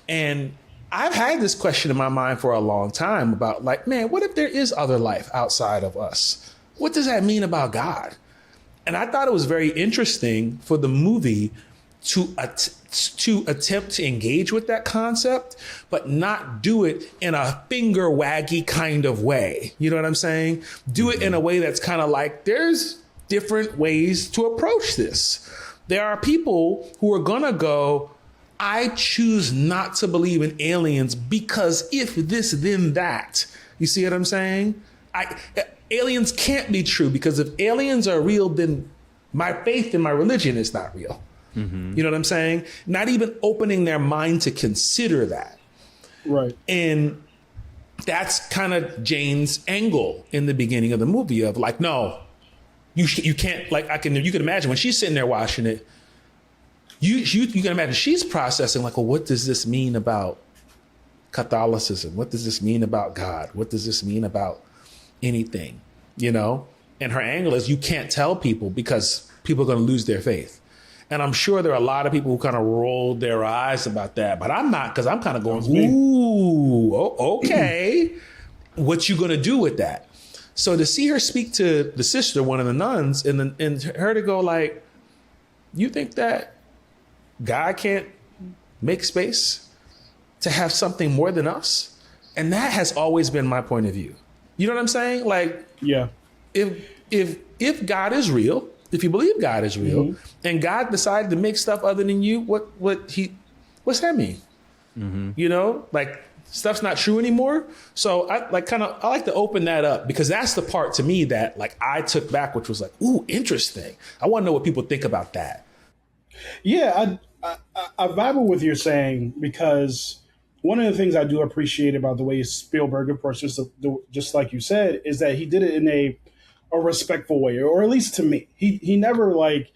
[SPEAKER 1] And I've had this question in my mind for a long time about like, man, what if there is other life outside of us? What does that mean about God? And I thought it was very interesting for the movie to attempt to engage with that concept, but not do it in a finger waggy kind of way. You know what I'm saying? Do it in a way that's kind of like, there's different ways to approach this. There are people who are going to go, I choose not to believe in aliens because if this, then that. You see what I'm saying? Aliens can't be true because if aliens are real, then my faith in my religion is not real. Mm-hmm. You know what I'm saying? Not even opening their mind to consider that.
[SPEAKER 3] Right.
[SPEAKER 1] And that's kind of Jane's angle in the beginning of the movie of like, no, you can't, like, you can imagine when she's sitting there watching it, you can imagine she's processing like, well, what does this mean about Catholicism? What does this mean about God? What does this mean about anything? You know? And her angle is, you can't tell people because people are going to lose their faith. And I'm sure there are a lot of people who kind of rolled their eyes about that, but I'm not, because I'm kind of going, ooh, okay. What you going to do with that? So to see her speak to the sister, one of the nuns, and her to go like, you think that God can't make space to have something more than us? And that has always been my point of view. You know what I'm saying? Like,
[SPEAKER 3] yeah,
[SPEAKER 1] if God is real, if you believe God is real, and God decided to make stuff other than you, what's that mean? You know, like, stuff's not true anymore. So I like to open that up, because that's the part to me that, like, I took back, which was like, ooh, interesting. I want to know what people think about that.
[SPEAKER 3] Yeah, I vibe with what you're saying, because one of the things I do appreciate about the way Spielberg, of course, just like you said, is that he did it in a respectful way, or at least to me. He never like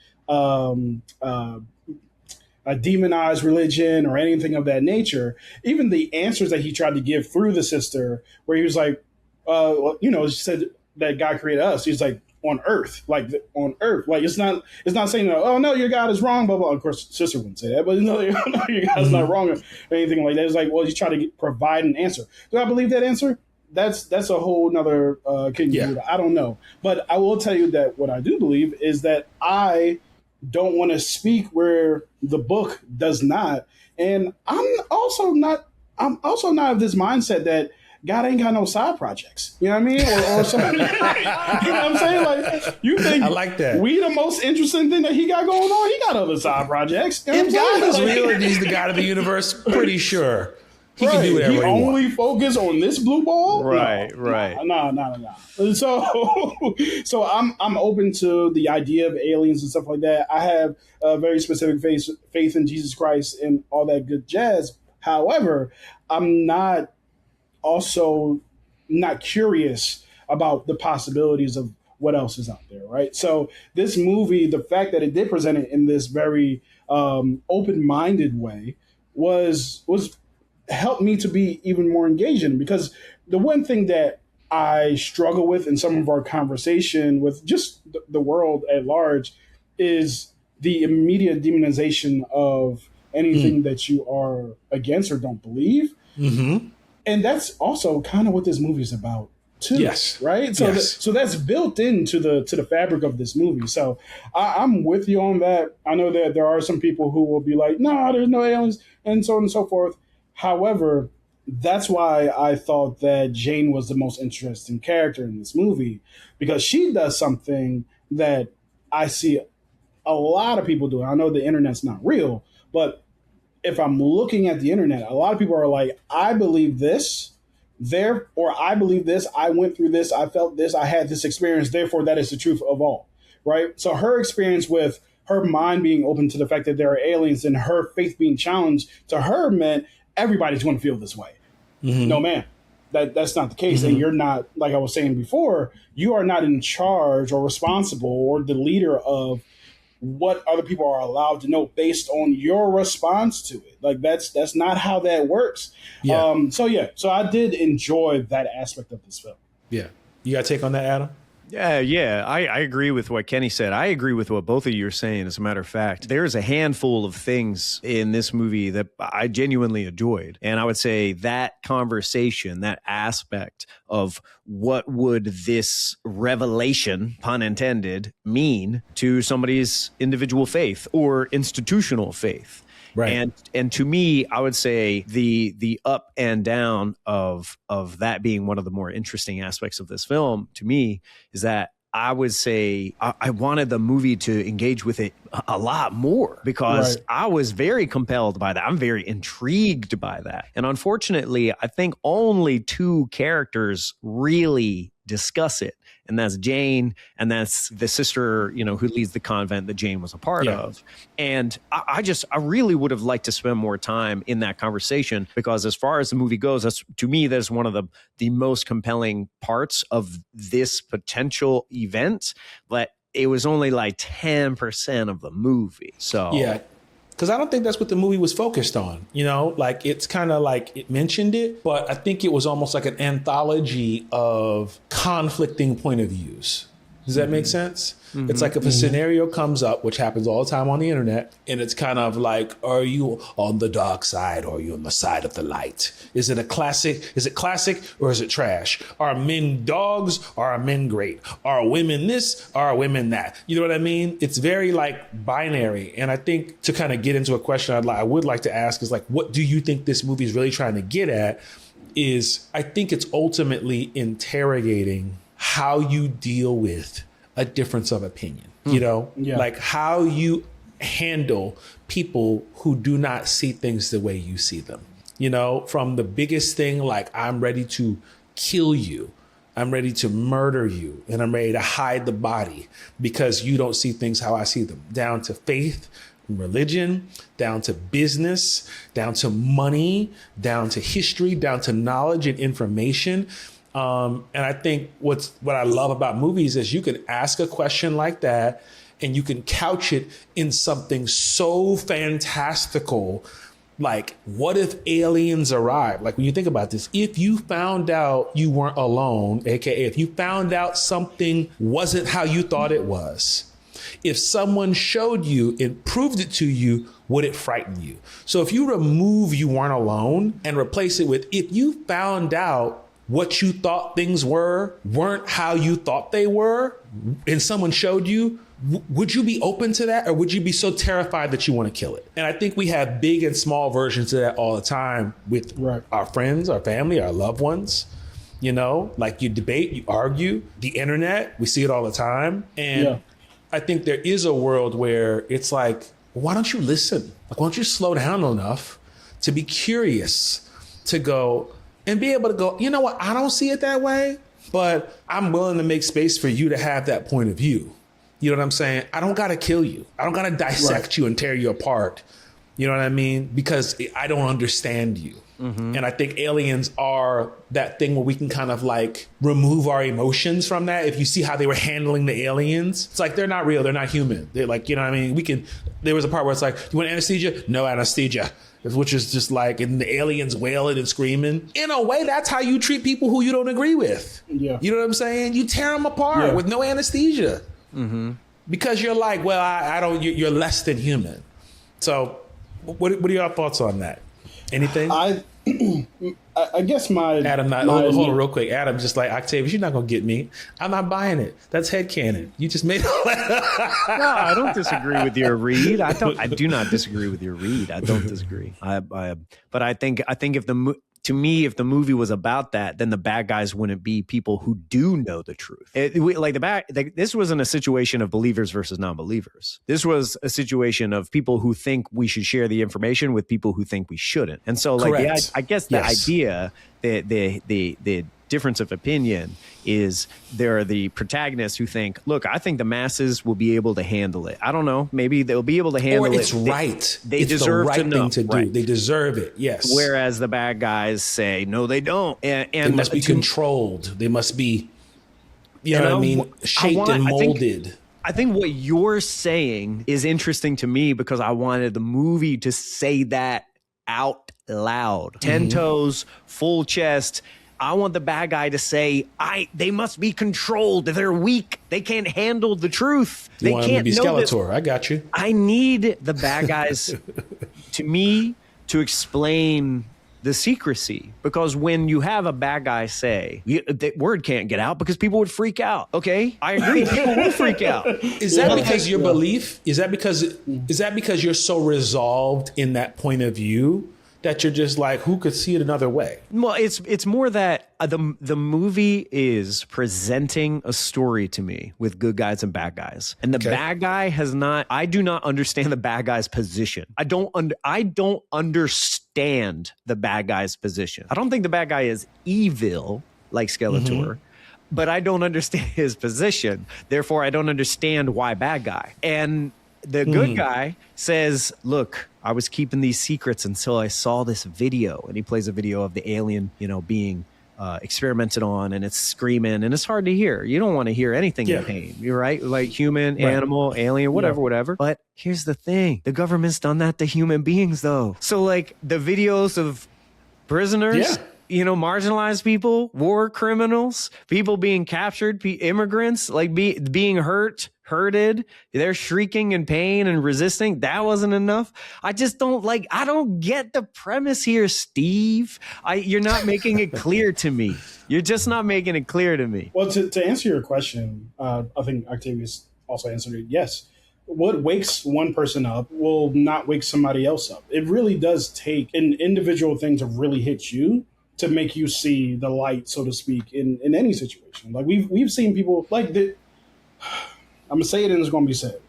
[SPEAKER 3] demonized religion or anything of that nature. Even the answers that he tried to give through the sister, where he was like, she said that God created us. He's like, on earth, like it's not saying, oh no, your God is wrong, blah blah. Of course, sister wouldn't say that, but no, your God is not wrong or anything like that. It's like, well, he's trying to provide an answer. Do I believe that answer? That's a whole nother I don't know, but I will tell you that what I do believe is that I don't want to speak where the book does not, and I'm also not of this mindset that God ain't got no side projects. You know what I mean? Or something. You know what I'm saying? Like, you think
[SPEAKER 1] I like that.
[SPEAKER 3] We the most interesting thing that he got going on? He got other side projects. You know
[SPEAKER 1] if God is real and he's the God of the universe, pretty sure he can do whatever he wants.
[SPEAKER 3] Only focus on this blue ball?
[SPEAKER 2] Right.
[SPEAKER 3] No. So I'm open to the idea of aliens and stuff like that. I have a very specific faith in Jesus Christ and all that good jazz. However, I'm also not curious about the possibilities of what else is out there, right? So this movie, the fact that it did present it in this very open-minded way was helped me to be even more engaged in, because the one thing that I struggle with in some of our conversation with just the world at large is the immediate demonization of anything that you are against or don't believe. Mm-hmm. And that's also kind of what this movie is about too. Yes. Right. So, so that's built into the fabric of this movie. So I'm with you on that. I know that there are some people who will be like, no, there's no aliens, and so on and so forth. However, that's why I thought that Jane was the most interesting character in this movie, because she does something that I see a lot of people do. I know the internet's not real, but if I'm looking at the internet, a lot of people are like, I believe this, or I believe this, I went through this, I felt this, I had this experience, therefore that is the truth of all, right? So her experience with her mind being open to the fact that there are aliens and her faith being challenged to her meant everybody's going to feel this way. Mm-hmm. No, man, that's not the case. Mm-hmm. And you're not, like I was saying before, you are not in charge or responsible or the leader of what other people are allowed to know based on your response to it. Like that's not how that works. Yeah. So I did enjoy that aspect of this film.
[SPEAKER 1] Yeah. You got a take on that, Adam?
[SPEAKER 2] Yeah. I agree with what Kenny said. I agree with what both of you are saying. As a matter of fact, there's a handful of things in this movie that I genuinely enjoyed. And I would say that conversation, that aspect of what would this revelation, pun intended, mean to somebody's individual faith or institutional faith. Right. And to me, I would say the up and down of that being one of the more interesting aspects of this film to me is that I would say I wanted the movie to engage with it a lot more, because I was very compelled by that. I'm very intrigued by that. And unfortunately, I think only two characters really discuss it. And that's Jane, and that's the sister, who leads the convent that Jane was a part of. And I really would have liked to spend more time in that conversation, because as far as the movie goes, to me, that's one of the most compelling parts of this potential event. But it was only like 10% of the movie. So
[SPEAKER 1] Yeah. Because I don't think that's what the movie was focused on. You know, like it's kind of like it mentioned it, but I think it was almost like an anthology of conflicting point of views. Does that make sense? It's like if a scenario comes up, which happens all the time on the internet, and it's kind of like, are you on the dark side or are you on the side of the light? Is it a classic? Is it classic or is it trash? Are men dogs? Are men great? Are women this? Are women that? You know what I mean? It's very like binary. And I think to kind of get into a question I would like to ask is like, what do you think this movie is really trying to get at? Is I think it's ultimately interrogating how you deal with a difference of opinion, you know, like how you handle people who do not see things the way you see them, you know, from the biggest thing, like I'm ready to kill you. I'm ready to murder you and I'm ready to hide the body because you don't see things how I see them, down to faith, religion, down to business, down to money, down to history, down to knowledge and information. And I think what I love about movies is you can ask a question like that and you can couch it in something so fantastical. Like, what if aliens arrive? Like when you think about this, if you found out you weren't alone, AKA if you found out something wasn't how you thought it was, if someone showed you and proved it to you, would it frighten you? So if you remove you weren't alone and replace it with, if you found out what you thought things weren't how you thought they were, and someone showed you, would you be open to that? Or would you be so terrified that you want to kill it? And I think we have big and small versions of that all the time with our friends, our family, our loved ones. You know, like you debate, you argue, the internet, we see it all the time. And I think there is a world where it's like, why don't you listen? Like, why don't you slow down enough to be curious, to go, and be able to go, you know what, I don't see it that way, but I'm willing to make space for you to have that point of view. You know what I'm saying? I don't got to kill you. I don't got to dissect you and tear you apart. You know what I mean? Because I don't understand you. And I think aliens are that thing where we can kind of like remove our emotions from that. If you see how they were handling the aliens, it's like, they're not real. They're not human. They're like, you know what I mean? There was a part where it's like, you want anesthesia? No anesthesia. Which is just like, and the aliens wailing and screaming. In a way, that's how you treat people who you don't agree with. Yeah. You know what I'm saying? You tear them apart with no anesthesia. Because you're like, well, I don't, you're less than human. So what are your thoughts on that? Anything?
[SPEAKER 3] I guess
[SPEAKER 1] Adam, hold on real quick. Adam, just like, Octavius, you're not going to get me. I'm not buying it. That's headcanon. You just made
[SPEAKER 2] No, I don't disagree with your read. I do not disagree with your read. I don't disagree. But I think if the movie was about that, then the bad guys wouldn't be people who do know the truth. This wasn't a situation of believers versus non-believers. This was a situation of people who think we should share the information with people who think we shouldn't. And so, like, I guess the idea, the difference of opinion is there are the protagonists who think, look, I think the masses will be able to handle it. I don't know. Maybe they'll be able to handle it.
[SPEAKER 1] Or it's right.
[SPEAKER 2] They deserve
[SPEAKER 1] the right
[SPEAKER 2] to know.
[SPEAKER 1] Thing to do. They deserve it. Yes.
[SPEAKER 2] Whereas the bad guys say, no, they don't. And
[SPEAKER 1] they must be controlled. They must be, you know what I mean, shaped and molded.
[SPEAKER 2] I think what you're saying is interesting to me because I wanted the movie to say that out loud. 10 toes, full chest. I want the bad guy to say, they must be controlled. They're weak. They can't handle the truth. They can't know Skeletor.
[SPEAKER 1] I got you.
[SPEAKER 2] I need the bad guys to explain the secrecy, because when you have a bad guy say that word can't get out because people would freak out. Okay, I agree. People would freak out.
[SPEAKER 1] Is that because your belief? Is that because you're so resolved in that point of view that you're just like, who could see it another way?
[SPEAKER 2] Well, it's more that the movie is presenting a story to me with good guys and bad guys, and the bad guy has not. I do not understand the bad guy's position. I don't understand the bad guy's position. I don't think the bad guy is evil like Skeletor. But I don't understand his position. Therefore, I don't understand why bad guy. And the good guy says, look, I was keeping these secrets until I saw this video. And he plays a video of the alien, being experimented on, and it's screaming and it's hard to hear. You don't want to hear anything in pain. You're right. Like human, animal, alien, whatever. But here's the thing. The government's done that to human beings though. So like the videos of prisoners, marginalized people, war criminals, people being captured, immigrants, like being hurted, they're shrieking in pain and resisting. That wasn't enough. I don't get the premise here, Steve. You're not making it clear to me. You're just not making it clear to me.
[SPEAKER 3] Well, to answer your question, I think Octavius also answered it. Yes. What wakes one person up will not wake somebody else up. It really does take an individual thing to really hit you to make you see the light, so to speak, in any situation. Like we've seen people like that. I'm gonna say it and it's gonna be said.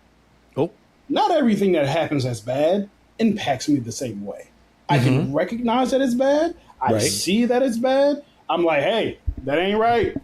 [SPEAKER 2] Oh,
[SPEAKER 3] not everything that happens that's bad impacts me the same way. I can recognize that it's bad. I see that it's bad. I'm like, hey, that ain't right.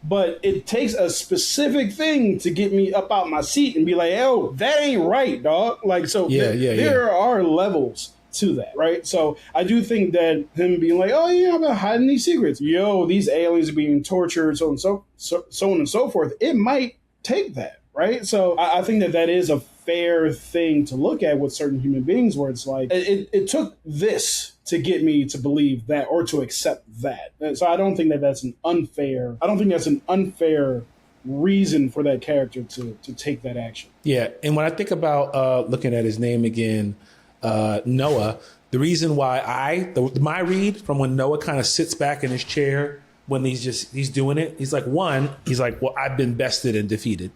[SPEAKER 3] But it takes a specific thing to get me up out my seat and be like, oh, that ain't right, dog. Like, so there are levels to that, right? So I do think that him being like, oh yeah, I'm hiding these secrets. Yo, these aliens are being tortured, so on and so forth. It might take that, right? So I think that is a fair thing to look at with certain human beings, where it's like it took this to get me to believe that or to accept that. And so I don't think that's an unfair. I don't think that's an unfair reason for that character to take that action.
[SPEAKER 1] Yeah, and when I think about looking at his name again, Noah, the reason why my read from when Noah kind of sits back in his chair when he's doing it, he's like, well, I've been bested and defeated,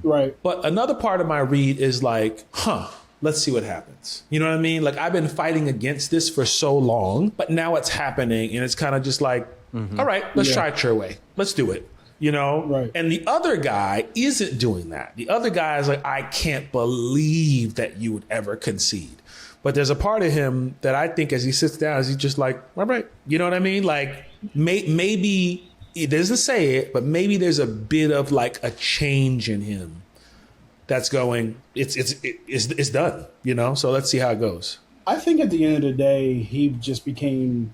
[SPEAKER 1] Right. But another part of my read is like, let's see what happens. You know what I mean? Like, I've been fighting against this for so long, but now it's happening, and it's kind of just like, all right, let's try it your way. Let's do it. Right. And the other guy isn't doing that. The other guy is like, I can't believe that you would ever concede. But there's a part of him that I think as he sits down, he's just like, all right. You know what I mean? Like maybe he doesn't say it, but maybe there's a bit of like a change in him that's going, it's done, So let's see how it goes.
[SPEAKER 3] I think at the end of the day, he just became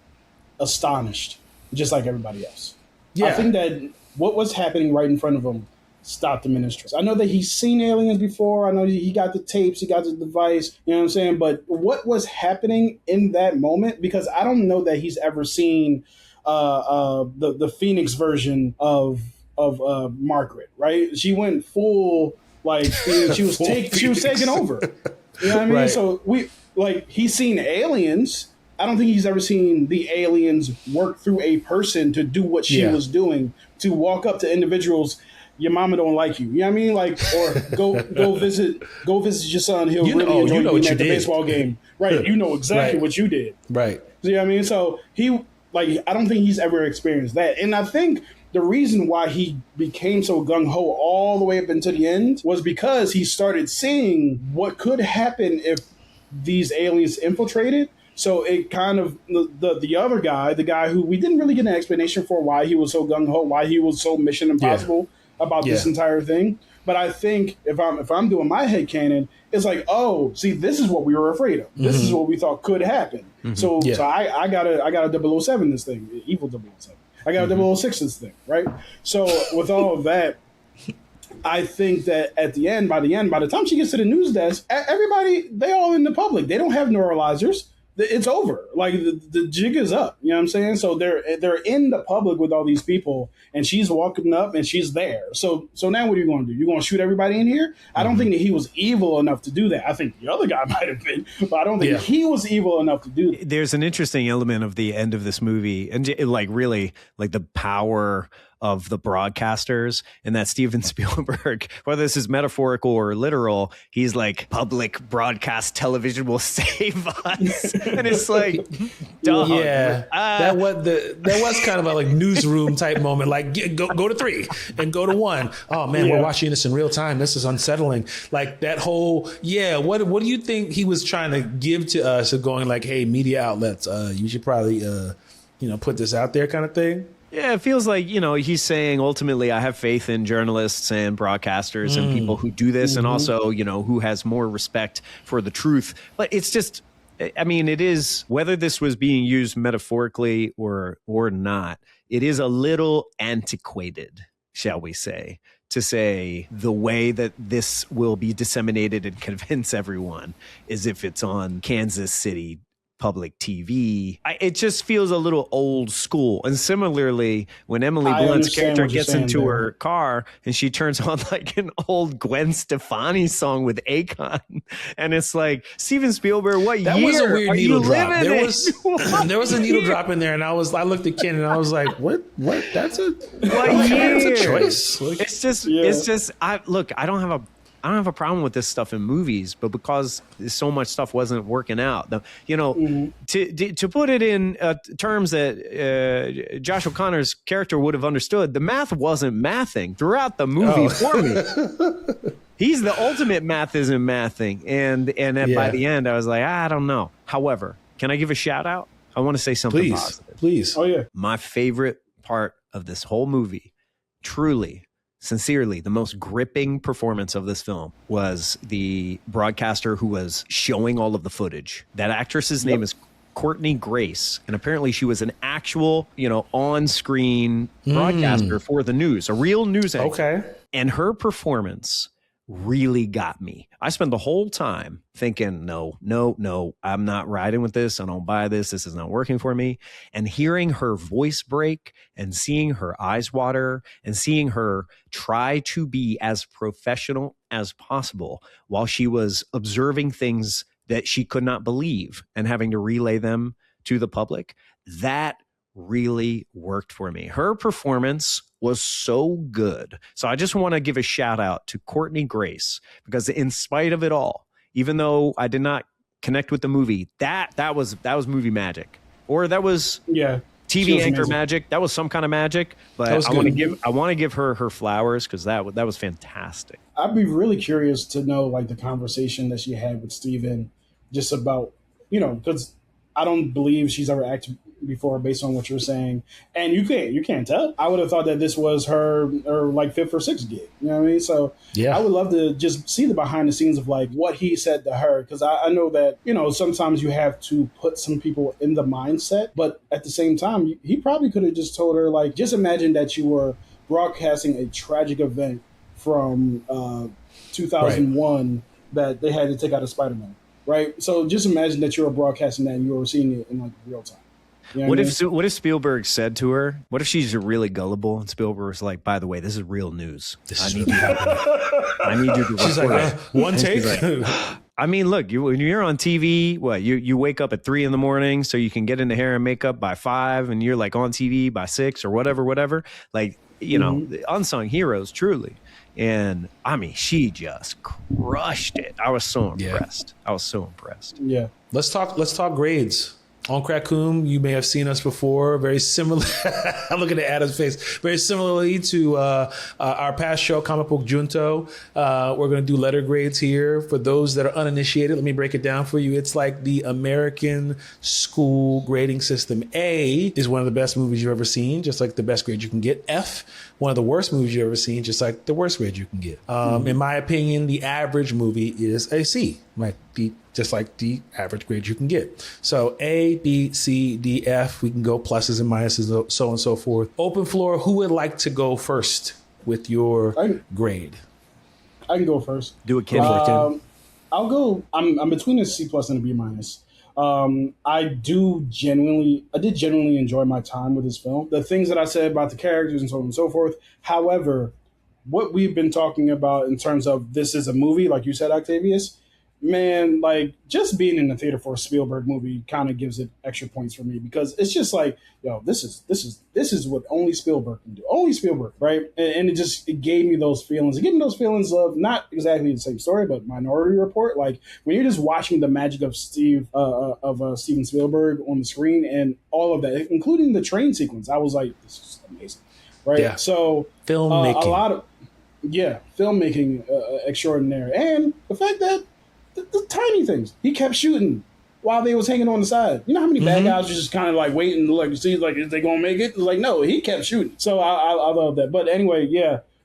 [SPEAKER 3] astonished, just like everybody else. Yeah. I think that what was happening right in front of him stopped him in his tracks. I know that he's seen aliens before. I know he got the tapes, he got the device, you know what I'm saying? But what was happening in that moment, because I don't know that he's ever seen the Phoenix version of Margaret, right? She went full, like, she was taking over. You know what I mean? Right. So he's seen aliens. I don't think he's ever seen the aliens work through a person to do what she was doing, to walk up to individuals. Your mama don't like you. You know what I mean? Like, or go visit your son. He'll really enjoy being at the baseball game. Right. You know exactly what you did.
[SPEAKER 1] Right.
[SPEAKER 3] You know what I mean? So I don't think he's ever experienced that. And I think the reason why he became so gung-ho all the way up until the end was because he started seeing what could happen if these aliens infiltrated. So it kind of, the other guy, the guy who we didn't really get an explanation for why he was so gung-ho, why he was so Mission Impossible about this entire thing. But I think if I'm doing my headcanon, it's like, oh, see, this is what we were afraid of. This is what we thought could happen. So I gotta 007 this thing, evil 007. I got a 006 this thing, right? So with all of that, I think that at the end, by the time she gets to the news desk, everybody, they all in the public. They don't have neuralizers. It's over. Like the jig is up. You know what I'm saying? So they're in the public with all these people, and she's walking up and she's there. So now what are you going to do? You're going to shoot everybody in here? I don't think that he was evil enough to do that. I think the other guy might have been, but I don't think he was evil enough to do that.
[SPEAKER 2] There's an interesting element of the end of this movie, and really the power of the broadcasters, and that Steven Spielberg, whether this is metaphorical or literal, he's like, public broadcast television will save us. And it's like, dog.
[SPEAKER 1] Yeah, that was kind of a like newsroom type moment. Like, go to 3 and go to 1. Oh man, we're watching this in real time. This is unsettling. Like that whole What do you think he was trying to give to us of going like, hey, media outlets, you should probably put this out there kind of thing?
[SPEAKER 2] Yeah, it feels like, he's saying ultimately I have faith in journalists and broadcasters and people who do this and also, who has more respect for the truth. But it's just, I mean, it is, whether this was being used metaphorically or not, it is a little antiquated, shall we say, to say the way that this will be disseminated and convince everyone is if it's on Kansas City public TV. It just feels a little old school. And similarly, when Emily Blunt's character gets into her car and she turns on like an old Gwen Stefani song with Akon, and it's like, Steven Spielberg, what
[SPEAKER 1] that
[SPEAKER 2] year
[SPEAKER 1] was a weird
[SPEAKER 2] are
[SPEAKER 1] needle
[SPEAKER 2] you
[SPEAKER 1] drop.
[SPEAKER 2] living
[SPEAKER 1] There was a needle drop in there, and I looked at Ken and I was like, what? That's a choice.
[SPEAKER 2] It's just I don't have a problem with this stuff in movies, but because so much stuff wasn't working out, to put it in terms that Josh O'Connor's character would have understood, the math wasn't mathing throughout the movie for me. He's the ultimate math isn't mathing. And then by the end, I was like, I don't know. However, can I give a shout out? I want to say something positive.
[SPEAKER 1] Please.
[SPEAKER 3] Oh, yeah.
[SPEAKER 2] My favorite part of this whole movie, truly, sincerely, the most gripping performance of this film was the broadcaster who was showing all of the footage. That actress's name is Courtney Grace, and apparently she was an actual, on-screen broadcaster for the news, a real news anchor.
[SPEAKER 1] Okay.
[SPEAKER 2] And her performance really got me. I spent the whole time thinking, no, I'm not riding with this. I don't buy this. This is not working for me. And hearing her voice break and seeing her eyes water and seeing her try to be as professional as possible while she was observing things that she could not believe and having to relay them to the public, that really worked for me. Her performance was so good. So I just want to give a shout out to Courtney Grace, because in spite of it all, even though I did not connect with the movie, that was movie magic, or that was TV anchor amazing magic. That was some kind of magic. But I want to give her flowers, because that was fantastic.
[SPEAKER 3] I'd be really curious to know like the conversation that she had with Steven, just about, because I don't believe she's ever acted before based on what you're saying. And you can't tell. I would have thought that this was her like fifth or sixth gig. You know what I mean? So I would love to just see the behind the scenes of like what he said to her. Because I know that, sometimes you have to put some people in the mindset. But at the same time, he probably could have just told her, like, just imagine that you were broadcasting a tragic event from 2001 that they had to take out a Spider-Man. Right? So just imagine that you were broadcasting that and you were seeing it in like real time. You know
[SPEAKER 2] what if Spielberg said to her, what if she's really gullible and Spielberg was like, by the way, this is real news. I need you to
[SPEAKER 1] She's like, one take?
[SPEAKER 2] Like, I mean, look, when you're on TV, you wake up at 3 a.m. so you can get into hair and makeup by 5, and you're like on TV by 6 or whatever. Like, the unsung heroes, truly. And I mean, she just crushed it. I was so impressed.
[SPEAKER 3] Yeah.
[SPEAKER 1] Let's talk grades. On KRA-KOOM, you may have seen us before. Very similar. I'm looking at Adam's face. Very similarly to our past show, Comic Book Junto. We're going to do letter grades here. For those that are uninitiated, let me break it down for you. It's like the American school grading system. A is one of the best movies you've ever seen, just like the best grade you can get. F, one of the worst movies you've ever seen, just like the worst grade you can get. In my opinion, the average movie is a C. Just like the average grade you can get. So A, B, C, D, F. We can go pluses and minuses, so on and so forth. Open floor. Who would like to go first with your grade?
[SPEAKER 3] I can go first.
[SPEAKER 2] Do it, Ken.
[SPEAKER 3] I'll go. I'm between a C plus and a B minus. I did genuinely enjoy my time with this film. The things that I said about the characters and so on and so forth. However, what we've been talking about in terms of this is a movie, like you said, Octavius, man, like just being in the theater for a Spielberg movie kind of gives it extra points for me, because it's just like, this is what only Spielberg can do. Only Spielberg, right? And it gave me those feelings. It gave me those feelings of not exactly the same story, but Minority Report. Like when you're just watching the magic of Steven Spielberg on the screen and all of that, including the train sequence, I was like, this is amazing, right? Yeah. So
[SPEAKER 1] filmmaking,
[SPEAKER 3] a lot of filmmaking extraordinary, and the fact that the tiny things. He kept shooting while they was hanging on the side. You know how many bad guys are just kind of like waiting to like see like is they gonna make it? Like no, he kept shooting. So I love that. But anyway,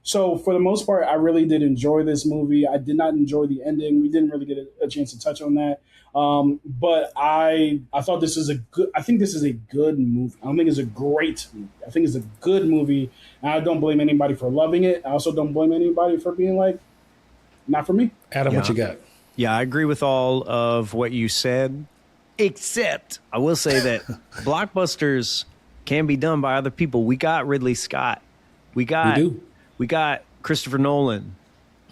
[SPEAKER 3] So for the most part, I really did enjoy this movie. I did not enjoy the ending. We didn't really get a chance to touch on that. But I thought this is a good. I think this is a good movie. I don't think it's a great movie. I think it's a good movie, and I don't blame anybody for loving it. I also don't blame anybody for being like, not for me.
[SPEAKER 1] Adam, what you got?
[SPEAKER 2] Yeah, I agree with all of what you said, except I will say that blockbusters can be done by other people. We got Ridley Scott. We got Christopher Nolan.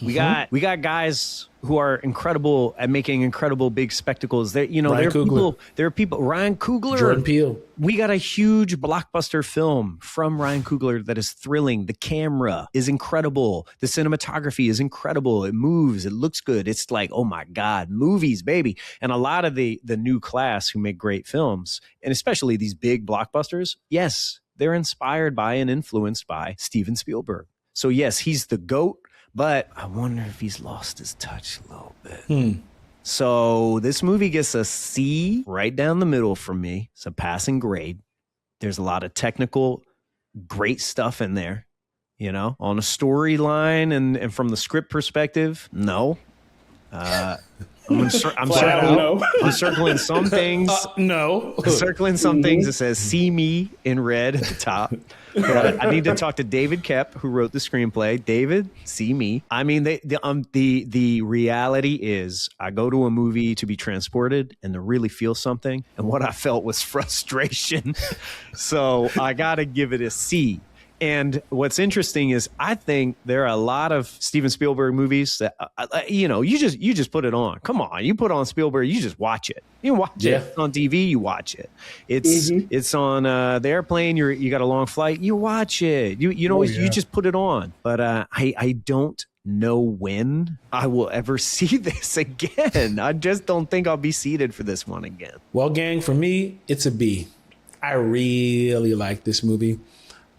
[SPEAKER 2] We got guys who are incredible at making incredible big spectacles. There are people. Ryan Coogler,
[SPEAKER 1] Jordan Peele.
[SPEAKER 2] We got a huge blockbuster film from Ryan Coogler that is thrilling. The camera is incredible. The cinematography is incredible. It moves. It looks good. It's like, oh my God, movies, baby. And a lot of the new class who make great films, and especially these big blockbusters, yes, they're inspired by and influenced by Steven Spielberg. So yes, he's the GOAT. But I wonder if he's lost his touch a little bit. So this movie gets a C right down the middle from me. It's a passing grade. There's a lot of technical, great stuff in there. You know, on a storyline and from the script perspective, no. I'm circling some things.
[SPEAKER 1] No.
[SPEAKER 2] Circling some things that says "See Me" in red at the top. But I need to talk to David Koepp, who wrote the screenplay. David, see me. I mean, the reality is, I go to a movie to be transported and to really feel something, and what I felt was frustration. So I got to give it a C. And what's interesting is I think there are a lot of Steven Spielberg movies that, you just put it on. Come on, you put on Spielberg, you just watch it. You watch it on TV, you watch it. It's on the airplane. You got a long flight, you watch it. You just put it on. But I don't know when I will ever see this again. I just don't think I'll be seated for this one again.
[SPEAKER 1] Well, gang, for me, it's a B. I really like this movie.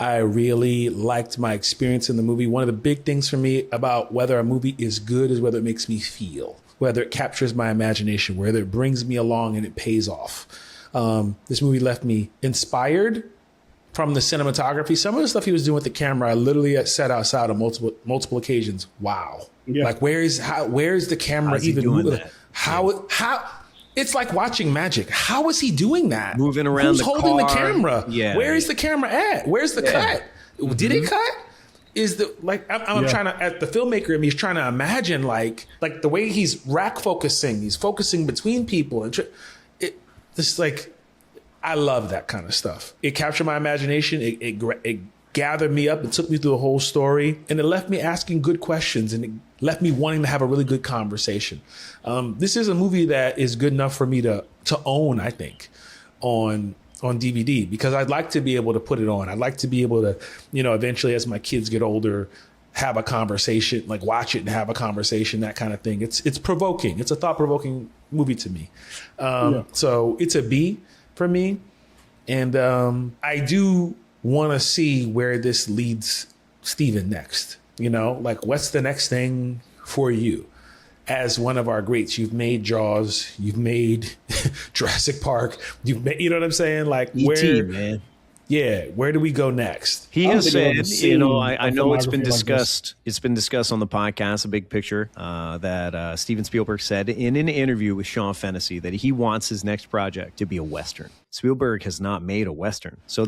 [SPEAKER 1] I really liked my experience in the movie. One of the big things for me about whether a movie is good is whether it makes me feel, whether it captures my imagination, whether it brings me along and it pays off. This movie left me inspired from the cinematography. Some of the stuff he was doing with the camera, I literally said outside on multiple occasions, wow. Yeah. Like, where's the camera even moving? How it's like watching magic. How is he doing that?
[SPEAKER 2] Moving around.
[SPEAKER 1] Who's holding the camera? Yeah. Where is the camera at? Where's the cut? Did it cut? Is the I'm trying to, at the filmmaker in me is trying to imagine like the way he's rack focusing. He's focusing between people and I love that kind of stuff. It captured my imagination. It gathered me up. It took me through the whole story, and it left me asking good questions, and it left me wanting to have a really good conversation. This is a movie that is good enough for me to own, I think, on DVD, because I'd like to be able to put it on. I'd like to be able to, eventually as my kids get older, have a conversation, like watch it and have a conversation, that kind of thing. It's provoking. It's a thought-provoking movie to me. So it's a B for me. And I do want to see where this leads Steven next. What's the next thing for you? As one of our greats, you've made Jaws, you've made Jurassic Park, you've made, you know what I'm saying? Like,
[SPEAKER 2] E.T., man.
[SPEAKER 1] Yeah, where do we go next?
[SPEAKER 2] He has said, I know it's been discussed. It's been discussed on the podcast, A Big Picture, that Steven Spielberg said in an interview with Sean Fennessy that he wants his next project to be a Western. Spielberg has not made a Western. So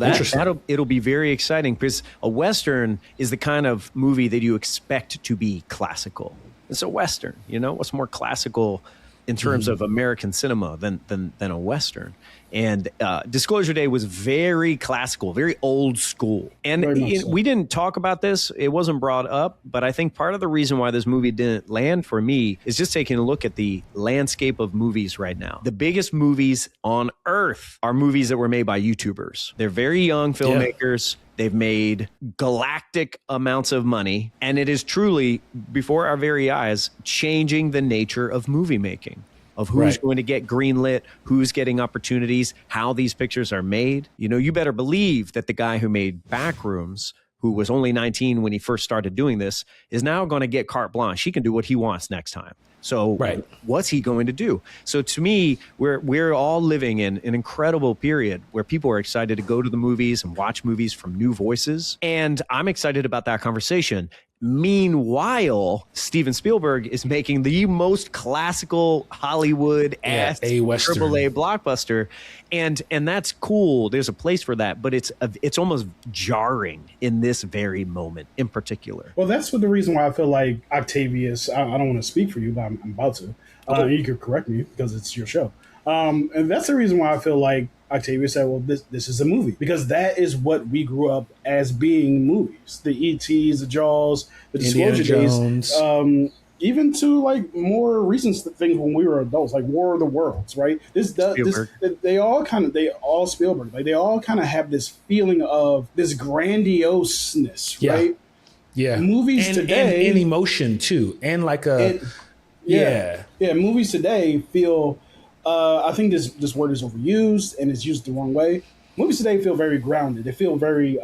[SPEAKER 2] it'll be very exciting, because a Western is the kind of movie that you expect to be classical. It's a Western, what's more classical in terms of American cinema than a Western. And Disclosure Day was very classical, very old school. And we didn't talk about this. It wasn't brought up. But I think part of the reason why this movie didn't land for me is just taking a look at the landscape of movies right now. The biggest movies on earth are movies that were made by YouTubers. They're very young filmmakers. Yeah. They've made galactic amounts of money. And it is truly, before our very eyes, changing the nature of movie making. Of who's going to get greenlit, who's getting opportunities, how these pictures are made. You better believe that the guy who made Backrooms, who was only 19 when he first started doing this, is now going to get carte blanche. He can do what he wants next time. So what's he going to do? So to me, we're all living in an incredible period where people are excited to go to the movies and watch movies from new voices. And I'm excited about that conversation. Meanwhile, Steven Spielberg is making the most classical Hollywood-ass
[SPEAKER 1] A-Western.
[SPEAKER 2] AAA blockbuster, and that's cool. There's a place for that, but it's almost jarring in this very moment in particular.
[SPEAKER 3] Well, that's the reason why I feel like Octavius. I don't want to speak for you, but I'm about to. You could correct me because it's your show, and that's the reason why I feel like Octavius said, well, this is a movie, because that is what we grew up as being movies. The E.T.s, the Jaws, the Disclosure Days, even to like more recent things when we were adults, like War of the Worlds, right? They all Spielberg, like they all kind of have this feeling of this grandioseness, right?
[SPEAKER 1] Yeah.
[SPEAKER 3] Movies today.
[SPEAKER 1] And emotion too. And like
[SPEAKER 3] movies today feel, I think this word is overused and it's used the wrong way. Movies today feel very grounded. They feel very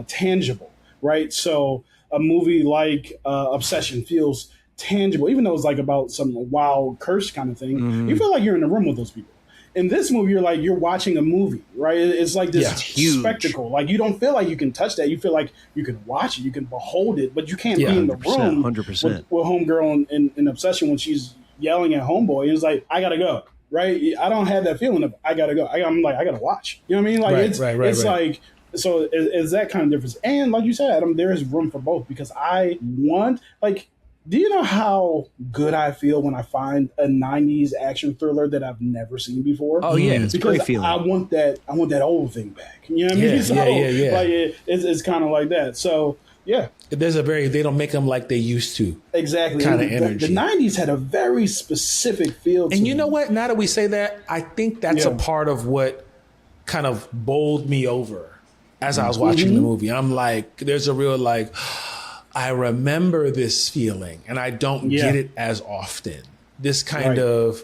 [SPEAKER 3] tangible, right? So a movie like Obsession feels tangible, even though it's like about some wild curse kind of thing. Mm-hmm. You feel like you're in the room with those people. In this movie, you're watching a movie, right? It's like this spectacle. Like you don't feel like you can touch that. You feel like you can watch it, you can behold it, but you can't be in the room
[SPEAKER 2] 100%.
[SPEAKER 3] with homegirl in Obsession when she's yelling at homeboy. And it's like, I gotta go, right? I don't have that feeling of I gotta go. I'm like, I gotta watch. You know what I mean? Like it's like, so it's that kind of difference. And like you said, Adam, there is room for both, because I want, like, do you know how good I feel when I find a 90s action thriller that I've never seen before?
[SPEAKER 2] Oh yeah, it's
[SPEAKER 3] because
[SPEAKER 2] a great feeling.
[SPEAKER 3] I want that old thing back. You know what I mean? So, like it's kind of like that. So yeah,
[SPEAKER 1] they don't make them like they used to.
[SPEAKER 3] Exactly.
[SPEAKER 1] Kind of energy.
[SPEAKER 3] The 90s had a very specific feel to
[SPEAKER 1] And you
[SPEAKER 3] them.
[SPEAKER 1] know what? Now that we say that, I think that's a part of what kind of bowled me over as I was watching the movie. I'm like, there's a real like, I remember this feeling, and I don't get it as often. This kind of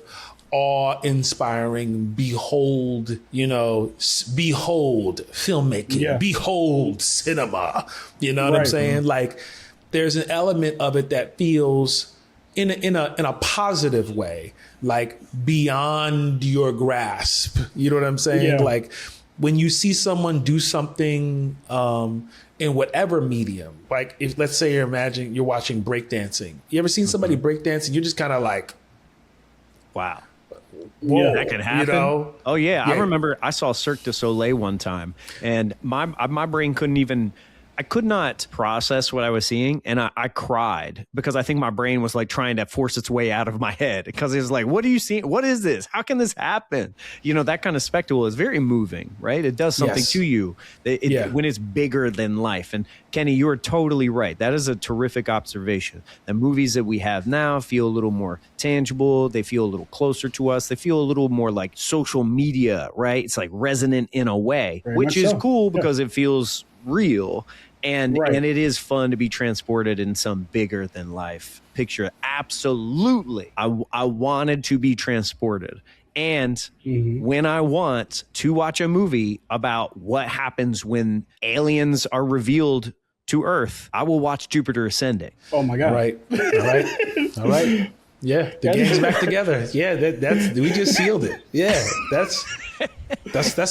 [SPEAKER 1] awe-inspiring, behold filmmaking, behold cinema. You know what I'm saying? Like, there's an element of it that feels in a positive way, like beyond your grasp. You know what I'm saying?
[SPEAKER 3] Yeah.
[SPEAKER 1] Like when you see someone do something in whatever medium, like if let's say you're watching breakdancing. You ever seen somebody breakdancing? You're just kind of like, wow. Whoa,
[SPEAKER 2] that could happen.
[SPEAKER 1] You know?
[SPEAKER 2] Oh yeah. I remember I saw Cirque du Soleil one time, and my brain I could not process what I was seeing, and I cried because I think my brain was like trying to force its way out of my head, because it was like, what are you seeing? What is this? How can this happen? You know, that kind of spectacle is very moving, right? It does something to you when it's bigger than life. And Kenny, you are totally right. That is a terrific observation. The movies that we have now feel a little more tangible. They feel a little closer to us. They feel a little more like social media, right? It's like resonant in a way, which is cool because it feels real. And it is fun to be transported in some bigger than life picture. Absolutely. I wanted to be transported. And when I want to watch a movie about what happens when aliens are revealed to Earth, I will watch Jupiter Ascending.
[SPEAKER 3] Oh my God.
[SPEAKER 1] All right. Yeah, the gang's back together. Yeah, that's we just sealed it. Yeah, that's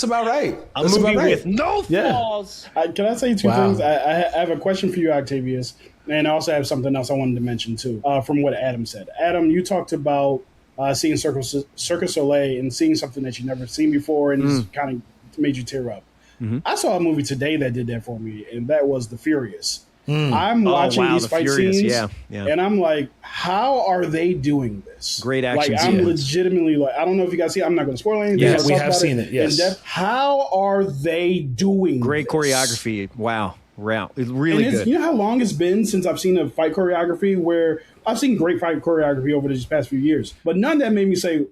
[SPEAKER 1] about right. That's
[SPEAKER 2] a movie
[SPEAKER 1] about right.
[SPEAKER 2] with no flaws.
[SPEAKER 3] Can I say two things? I have a question for you, Octavius, and I also have something else I wanted to mention too. From what Adam said, Adam, you talked about seeing Cirque du Soleil and seeing something that you've never seen before, and it's kind of made you tear up. I saw a movie today that did that for me, and that was The Furious. I'm watching these fight scenes, and I'm like, how are they doing this?
[SPEAKER 2] Great action
[SPEAKER 3] Like, I'm legitimately like, I don't know if you guys see it. I'm not going to spoil anything.
[SPEAKER 1] Yes, we have seen it. Yes.
[SPEAKER 3] How are they doing
[SPEAKER 2] Great
[SPEAKER 3] this?
[SPEAKER 2] choreography. Wow. It's really good.
[SPEAKER 3] You know how long it's been since I've seen a fight choreography where I've seen great fight choreography over these past few years, but none that made me say,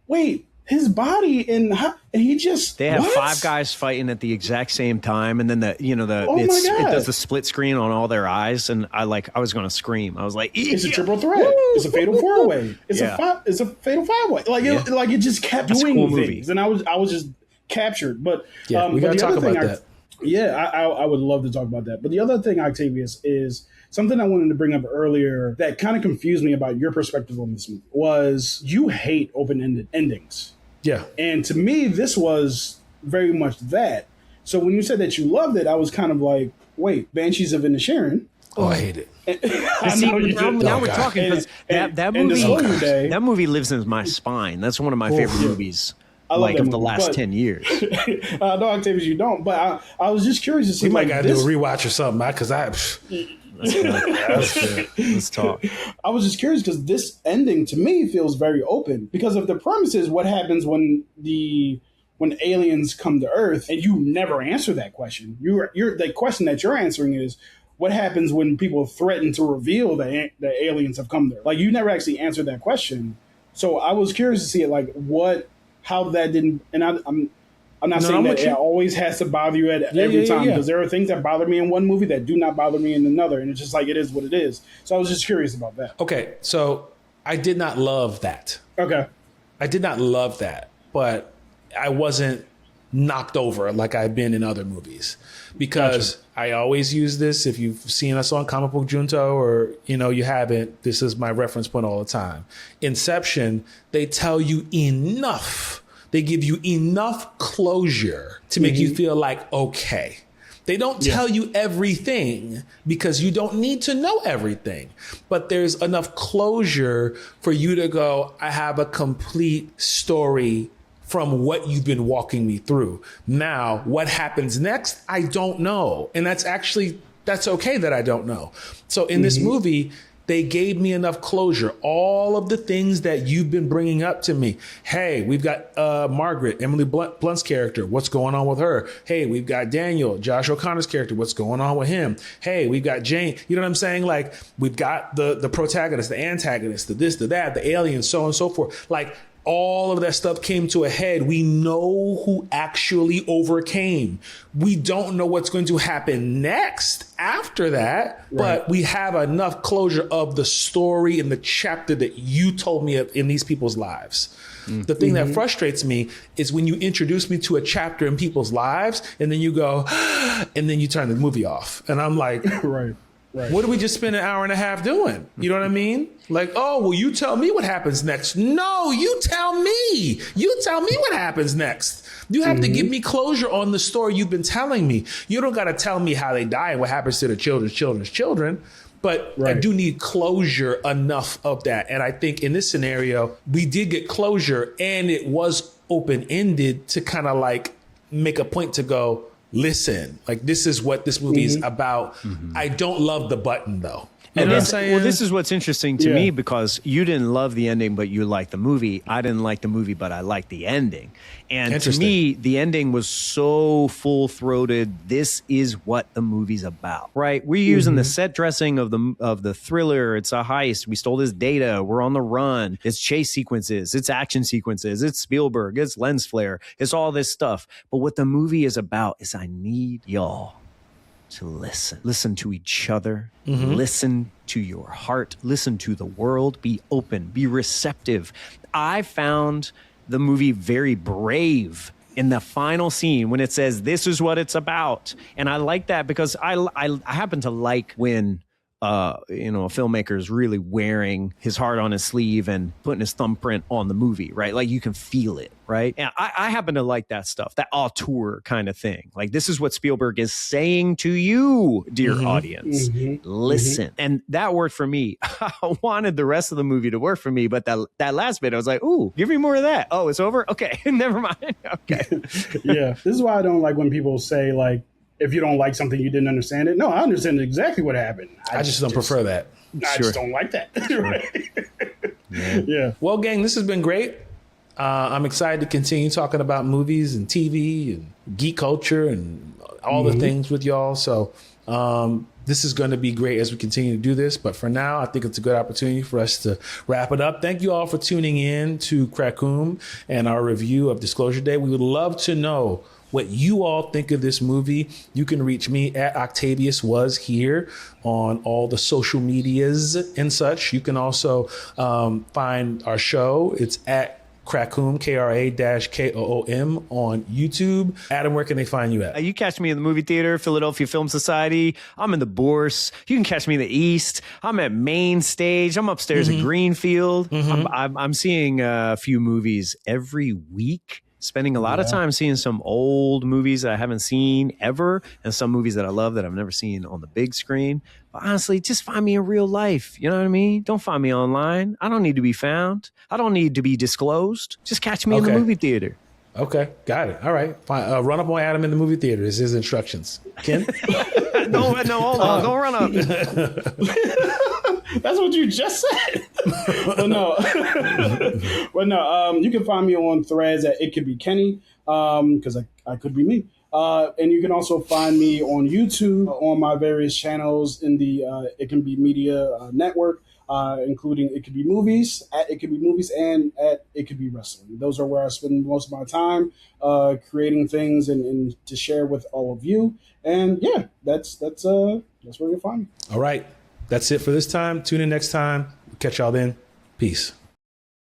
[SPEAKER 3] wait, his body and he just
[SPEAKER 2] they have 5 guys fighting at the exact same time, and then it does the split screen on all their eyes, and I was going to scream. I was like,
[SPEAKER 3] it's a triple threat. Woo! It's a fatal 4-way. It's a fatal 5-way. Like it just kept doing
[SPEAKER 2] cool
[SPEAKER 3] things,
[SPEAKER 2] movie.
[SPEAKER 3] and I was just captured. But
[SPEAKER 1] we got to talk about that.
[SPEAKER 3] I would love to talk about that. But the other thing, Octavius, is something I wanted to bring up earlier that kind of confused me about your perspective on this movie was you hate open-ended endings.
[SPEAKER 1] Yeah.
[SPEAKER 3] And to me, this was very much that. So when you said that you loved it, I was kind of like, wait, Banshees of Inisherin
[SPEAKER 1] Oh, I hate it.
[SPEAKER 2] Now we're talking, because that movie lives in my spine. That's one of my favorite movies. Of the last 10 years.
[SPEAKER 3] No, Octavius, you don't. But I was just curious to see.
[SPEAKER 1] We might gotta do a rewatch or something, because
[SPEAKER 2] That's good. Let's talk.
[SPEAKER 3] I was just curious because this ending to me feels very open, because of the premise is what happens when aliens come to Earth, and you never answer that question. You're the question that you're answering is what happens when people threaten to reveal that the aliens have come there. Like, you never actually answered that question. So I was curious to see it, how that didn't, and I'm not saying that it always has to bother you at every time, because there are things that bother me in one movie that do not bother me in another, and it's just like, it is what it is. So I was just curious about that.
[SPEAKER 1] Okay, so I did not love that.
[SPEAKER 3] Okay.
[SPEAKER 1] I did not love that, but I wasn't knocked over like I've been in other movies, because I always use this. If you've seen us on Comic Book Junto, or you haven't, this is my reference point all the time. Inception, they tell you enough. They give you enough closure to make you feel like, okay. They don't tell you everything, because you don't need to know everything. But there's enough closure for you to go, I have a complete story from what you've been walking me through. Now, what happens next? I don't know. And that's okay that I don't know. So in this movie, they gave me enough closure. All of the things that you've been bringing up to me. Hey, we've got Margaret, Emily Blunt's character. What's going on with her? Hey, we've got Daniel, Josh O'Connor's character. What's going on with him? Hey, we've got Jane. You know what I'm saying? Like, we've got the protagonist, the antagonist, the this, the that, the alien, so on and so forth. Like, all of that stuff came to a head. We know who actually overcame. We don't know what's going to happen next after that, but we have enough closure of the story and the chapter that you told me of in these people's lives. The thing that frustrates me is when you introduce me to a chapter in people's lives, and then you go, and then you turn the movie off. And I'm like,
[SPEAKER 3] Right.
[SPEAKER 1] What did we just spend an hour and a half doing? You know what I mean? Like, oh, well, you tell me what happens next. No, you tell me. You tell me what happens next. You have to give me closure on the story you've been telling me. You don't got to tell me how they die and what happens to the children's children. But I do need closure enough of that. And I think in this scenario, we did get closure, and it was open-ended to kind of like make a point to go, listen, like, this is what this movie is about. I don't love the button, though.
[SPEAKER 2] And this is what's interesting to me, because you didn't love the ending, but you liked the movie. I didn't like the movie, but I liked the ending. And to me, the ending was so full-throated. This is what the movie's about, right? We're using the set dressing of the thriller. It's a heist. We stole this data. We're on the run. It's chase sequences. It's action sequences. It's Spielberg. It's lens flare. It's all this stuff. But what the movie is about is, I need y'all to listen to each other, listen to your heart, listen to the world, be open, be receptive. I found the movie very brave in the final scene when it says, this is what it's about. And I like that, because I happen to like when a filmmaker is really wearing his heart on his sleeve and putting his thumbprint on the movie, right? Like, you can feel it, right? And I happen to like that stuff, that auteur kind of thing. Like, this is what Spielberg is saying to you, dear audience. Listen. And that worked for me. I wanted the rest of the movie to work for me, but that last bit, I was like, ooh, give me more of that. Oh, it's over? Okay, never mind. Okay.
[SPEAKER 3] This is why I don't like when people say, like, if you don't like something, you didn't understand it. No, I understand exactly what happened.
[SPEAKER 1] I just don't prefer that.
[SPEAKER 3] I just don't like that.
[SPEAKER 1] Well, gang, this has been great. I'm excited to continue talking about movies and TV and geek culture and all the things with y'all. So this is going to be great as we continue to do this. But for now, I think it's a good opportunity for us to wrap it up. Thank you all for tuning in to KRA-KOOM and our review of Disclosure Day. We would love to know what you all think of this movie. You can reach me at Octavius Was Here on all the social medias and such. You can also find our show. It's at KRA-KOOM, KRA-KOOM on YouTube. Adam, where can they find you at?
[SPEAKER 2] You catch me in the movie theater, Philadelphia Film Society. I'm in the Bourse. You can catch me in the East. I'm at Main Stage. I'm upstairs at Greenfield. I'm seeing a few movies every week. spending a lot of time seeing some old movies that I haven't seen ever, and some movies that I love that I've never seen on the big screen. But honestly, just find me in real life. You know what I mean? Don't find me online. I don't need to be found. I don't need to be disclosed. Just catch me in the movie theater.
[SPEAKER 1] Okay, got it. All right, fine. Run up on Adam in the movie theater is his instructions. Ken?
[SPEAKER 2] No, hold on. Don't run up.
[SPEAKER 3] That's what you just said. But no, you can find me on Threads at It Could Be Kenny, because I could be me. And you can also find me on YouTube on my various channels in the It Can Be Media network, including It Could Be Movies, at It Could Be Movies, and at It Could Be Wrestling. Those are where I spend most of my time creating things and to share with all of you. And yeah, that's where you'll find me.
[SPEAKER 1] All right. That's it for this time. Tune in next time. Catch y'all then. Peace.